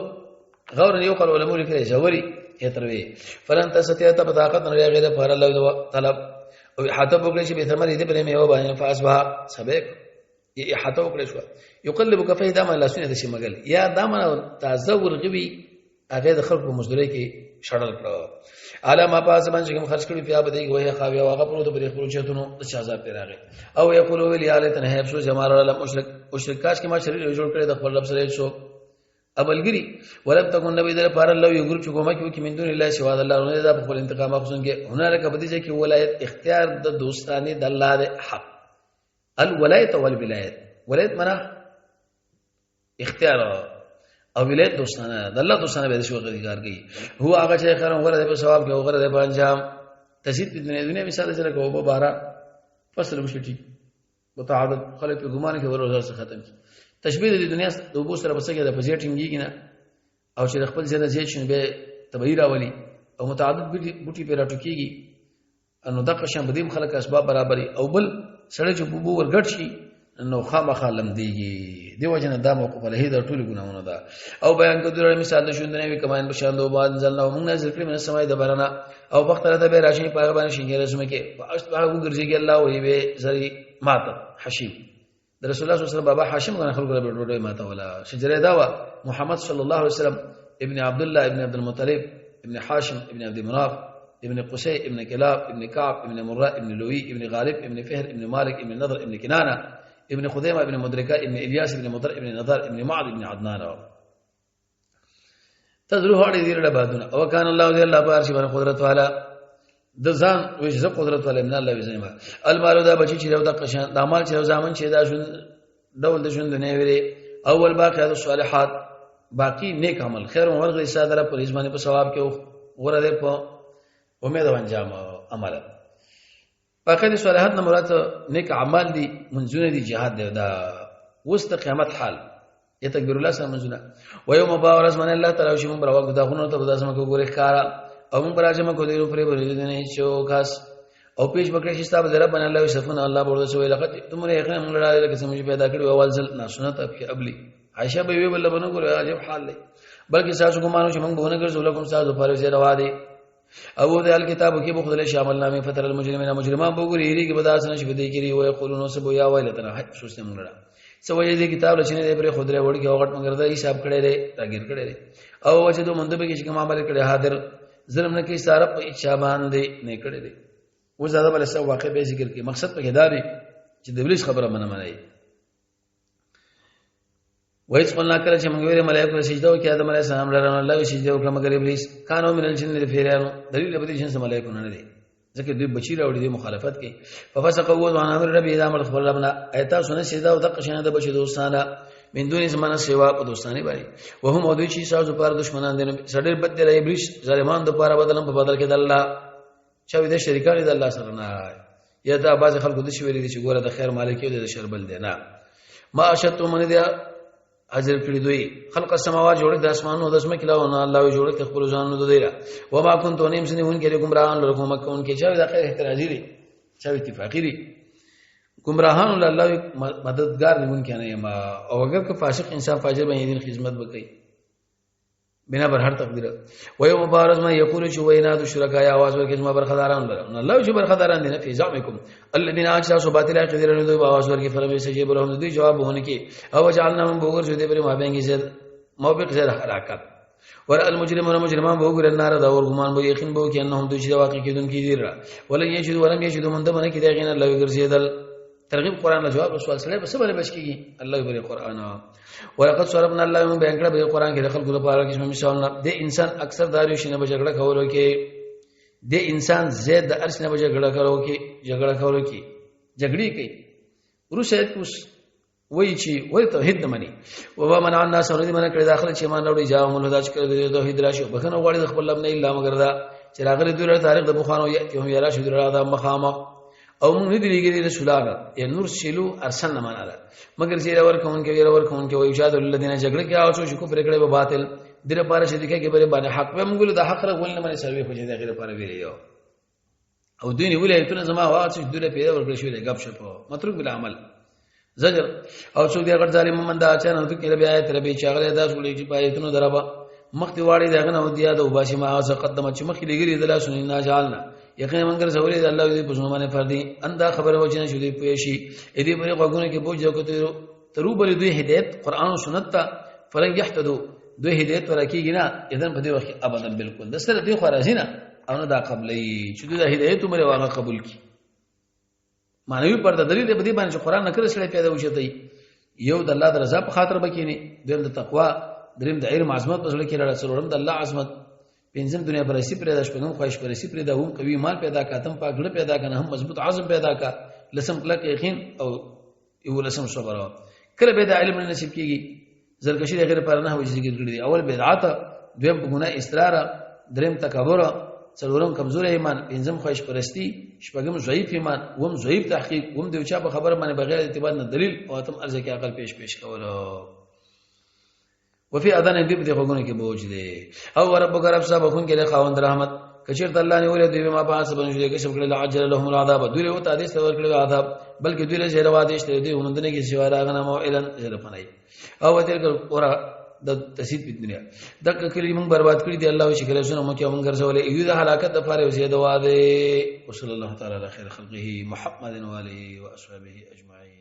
غور یو قال علماء لیکي جووري یتروي فلن تستطيع طاقت نه غیر پر الله طلب او حتی وکړي چې به ثمر دې په میوه باندې فاسبها سبق یې حتی وکړي شو یقلب کفه دما لاسونه د شي مګل یا دما تازه ورغوي هغه د خلکو مزدوري کې شړل کړو علامه پاس باندې کوم خرج کړی بیا به دی وای خاوی هغه پروت په خپل چتونو د شازاب پیراغه او یقول ویل یاله نه هب شو جمال الله مشرک کاش کې ما شریک جوړ کړی د خپل رب سره شو ابلګری ولم تكن نبی در پر الله یو ګروپ چې کومه کې من دون الله سوا الله نه دا په خپل انتقام اخصن کې هنالک بدیږي کې ولایت اختیار د دوستانی د الله د حق الولایت والولایت ولایت معنا اختیار او ولایت دوستانه د الله دوستانه به شو غریګار کی هو هغه چې خرم غره په ثواب کې غره په انجام تزيد په دنیا مثال سره کوو په بارا فصل مشتی متعادد خلک په ګمان کې ورو ځه ختم کی تشبیه د دنیا د وبو سره بسګه د پزیټینګي نه او چې خپل ځنه زیات شنه به تبعیر اولی او متعدد بوټي په راټو کیږي انو د قشم بدیم خلک اسباب برابرۍ او بل سره چې بوبو ورګټ شي نو خامخا لم دیږي دیو جن د موقف له هیڅ ټول ګناونه ده او بیان کړو مثال د شوندنه وی کمان بشاندو باز ځل موږ نازل کړی من سمای د برنا او وخت راته به راشي په باندې شي رسمه کې اشبه وګرځيږي الله وی به زری ماته حشیم د رسول الله صلی الله علیه وسلم بابا حاشم غن خلق له ډوډۍ ماته ولا شجره دا محمد صلی الله علیه وسلم ابن عبد الله ابن عبد المطلب ابن حاشم ابن عبد مناف ابن قسي ابن كلاب ابن كعب ابن مراء ابن لوي ابن غالب ابن فهر ابن مالك ابن نضر ابن كنانة ابن خديمة ابن مدركة ابن إلياس ابن مضر ابن نضر ابن معد ابن عدنان تدروه على ذي العبادنا وكان الله ذي الله بارش من قدرت والا دزان وجه قدرت والا من الله بزيما المال دا بچي چي دا قشان دا مال چي زامن چي دا شون دول د شون نه ویری اول باقیات الصالحات باقی نیک عمل خیر مرغ صادره پر ازمانه په ثواب کې غره ده په امید او انجام عمل باقی صالحات نه مراد نیک اعمال دي منځونه دي jihad دی دا وست قیامت حال یتکبر الله سره منځونه و یوم باورز من الله تعالی شي من بروا دا غونو ته داسمه کو ګوره ښکارا او من براجمه کو دی پرې پرې نه چو خاص او پیش بکړی چې تاسو در بن الله وسفن الله بوله سوې لقد تمره یقین موږ راځي لکه سمجھ پیدا کړو اول ځل نه سنت اب کې ابلی عائشہ به وی بل بنو ګره عجب حال دی بلکې تاسو ګمانو چې موږ بهونه ګرځول کوم تاسو پر زیاده روا دي او د الکتاب کې بخدل شامل نامه فتر المجرمین مجرمان بوګری هری کې بداس نشي بدې کړي او یقولون سبو یا ویلتنا سوچته موږ را سوې دې کتاب لچنه دې پر خدای وړ کې وغټ مګر دا حساب کړي لري راګیر کړي لري او چې دوه منده به کې کوم عمل کړي حاضر ظلم نه کې ساره په اچھا باندې نه کړي لري و زاده بل څه واقع به ذکر کې مقصد په دا دی چې د ابلیس خبره منه منای وایس قلنا کله چې موږ ویل ملائکه سجده وکړه آدم علیه السلام لرنه الله سجده وکړه مگر ابلیس کانو من الجن لفیرانو دلیل به دې جنس ملائکه نه دي ځکه دوی بچی راوړي دي مخالفت کوي ففسق وذ عن امر ربي اذا امر خپل ربنا ایت سن سجده او تقشنه د بچی دوستانه من دون زمانه سیوا په دوستانه باندې وهم او دوی چې ساز پر دشمنان دي سړي بد دی ابلیس ظالمان د پاره بدلم په بدل کې د الله چا وي د شریکان د الله سره نه یا دا بعض خلکو د شي ویلي دي چې ګوره د خیر مالک دی د شر بل دی نه ما اشتو من دی حاضر کړی دوی خلق السماوات جوړ د اسمانونو د اسمه کلاو نه الله جوړ د خپل ځانونو د دیره و ما كنت نیم سنون کې ګمراهان لرکم مکون کې چا د خیر احتراجی دي چا اتفاقی دي ګمراهان الله مددگار نیون کې نه ما او اگر که فاسق انسان فاجر باندې دین خدمت وکړي بنا بر هر تقدیر و یوم مبارز ما یقول شو ویناد شرکا یا आवाज ورکې ما برخداران لرم الله چې برخداران دي نه فی زعمکم الذين اجلسوا باطلا قدرن دوی आवाज ورکې فرم سجیب لهم دوی جواب هونه کې او جعلنا من بوغر شو دې پر ما بینګي زید موبق زید حرکت ور المجرمون مجرمان بوغر النار دا ور ګمان بو یقین بو کې انهم دوی چې واقع کېدون کې دي را ولن یجدوا ولم یجدوا من دمن کې دغین الله ګرځیدل ترغیب قران له جواب رسول سره بس باندې بچ کیږي الله بری قران ولقد صرفنا الله من بینکړه به قران کې دخل کړه پاره کې مثال نه د انسان اکثر داریو شنه بجګړه کولو کې د انسان زید د ارشنه بجګړه کولو کې جګړه کولو کې جګړې کوي روسه اوس وای چې وای توحید نه مني او ما منع الناس ورته منع کړی داخله چې مان وروړي جاو مول داش کړی د توحید راشي بخنه غواړي د خپل لب نه الا مگر دا چې راغلي دوی تاریخ د بخانو یاتي هم یرا شو دا مخامه او موږ دې لګیږي رسولانه یا نور شلو ارسلنا معنا مگر چې اور کوم کې ور کوم کې وای شاد الذين جګړه کې او چې کفر کړي به باطل دغه پاره چې دغه کې بره باندې حق به موږ له حق رغول نه باندې سروي خو دې دغه لپاره ویلو او دوی نه ولې ته زما واڅ دوی پیدا ورکړي شو دې غب شپ متروک بل عمل زجر او څو دې غړ ظالم من دا اچانه ته کې بیا تر به چاغله دا ټولې چې پایتونو دربا مختی واړي دغه نو دیا د وباشي ما اوس قدمه چې مخې لګري دلا سنینا جالنا یقینا منګر سوالې الله دې په زمانه فردي اندا خبره وچنه شو دې پېشي دې په غوګونه کې بوج جو ترو بل دوی هدایت قران او سنت ته فلن يحتدو دوی هدایت ورکیږي نه اذن په دې وخت ابدا بالکل د سره دې خرازینه او نه دا قبلې چې دې هدایت عمر واغه قبول کی مانوي پر د دلیل په دې باندې قران نه کړی سره پیدا وشتي یو د الله د رضا په خاطر بکینی دویم د تقوا دریم د علم عظمت په سره کې راځي څلورم د الله عظمت پنځم دنیا پرستی پیدا شپږم خواهش پرستی پیدا هم قوي مال پیدا کاتم پاګړه پیدا کنه هم مضبوط عزم پیدا کا لسم کلک یقین او یو لسم صبر کله به د علم نصیب کیږي زرکشی د غیر پر نه وځي ذکر کړی دی اول بدعت دویم ګناه اصرار دریم تکبر څلورم کمزور ایمان پنځم خواهش پرستی شپږم ضعیف ایمان وم ضعیف تحقیق وم د چا په خبره باندې بغیر اعتبار نه دلیل او اتم ارزه کې عقل پیش کولو وفي اذان دې په غوونه کې بوج دي او ربک رب صاحب خون کې له خاوند رحمت کچیر الله نه ولې دوی ما پاس باندې کې شپ کړل عجل لهم العذاب دوی وته حدیث ور کړل عذاب بلکې دوی له زیره وادي شته دوی ومندنه کې سیوا راغنه مو اعلان زیره پنای او تل اورا د تسید په دنیا دغه کلی موږ برباد کړی دی الله شکر زونه مو کې موږ ګرځولې ایو د هلاکت د فارې زیاده واده وصلی الله تعالی علی خیر خلقه محمد و علیه و اصحابہ اجمعین.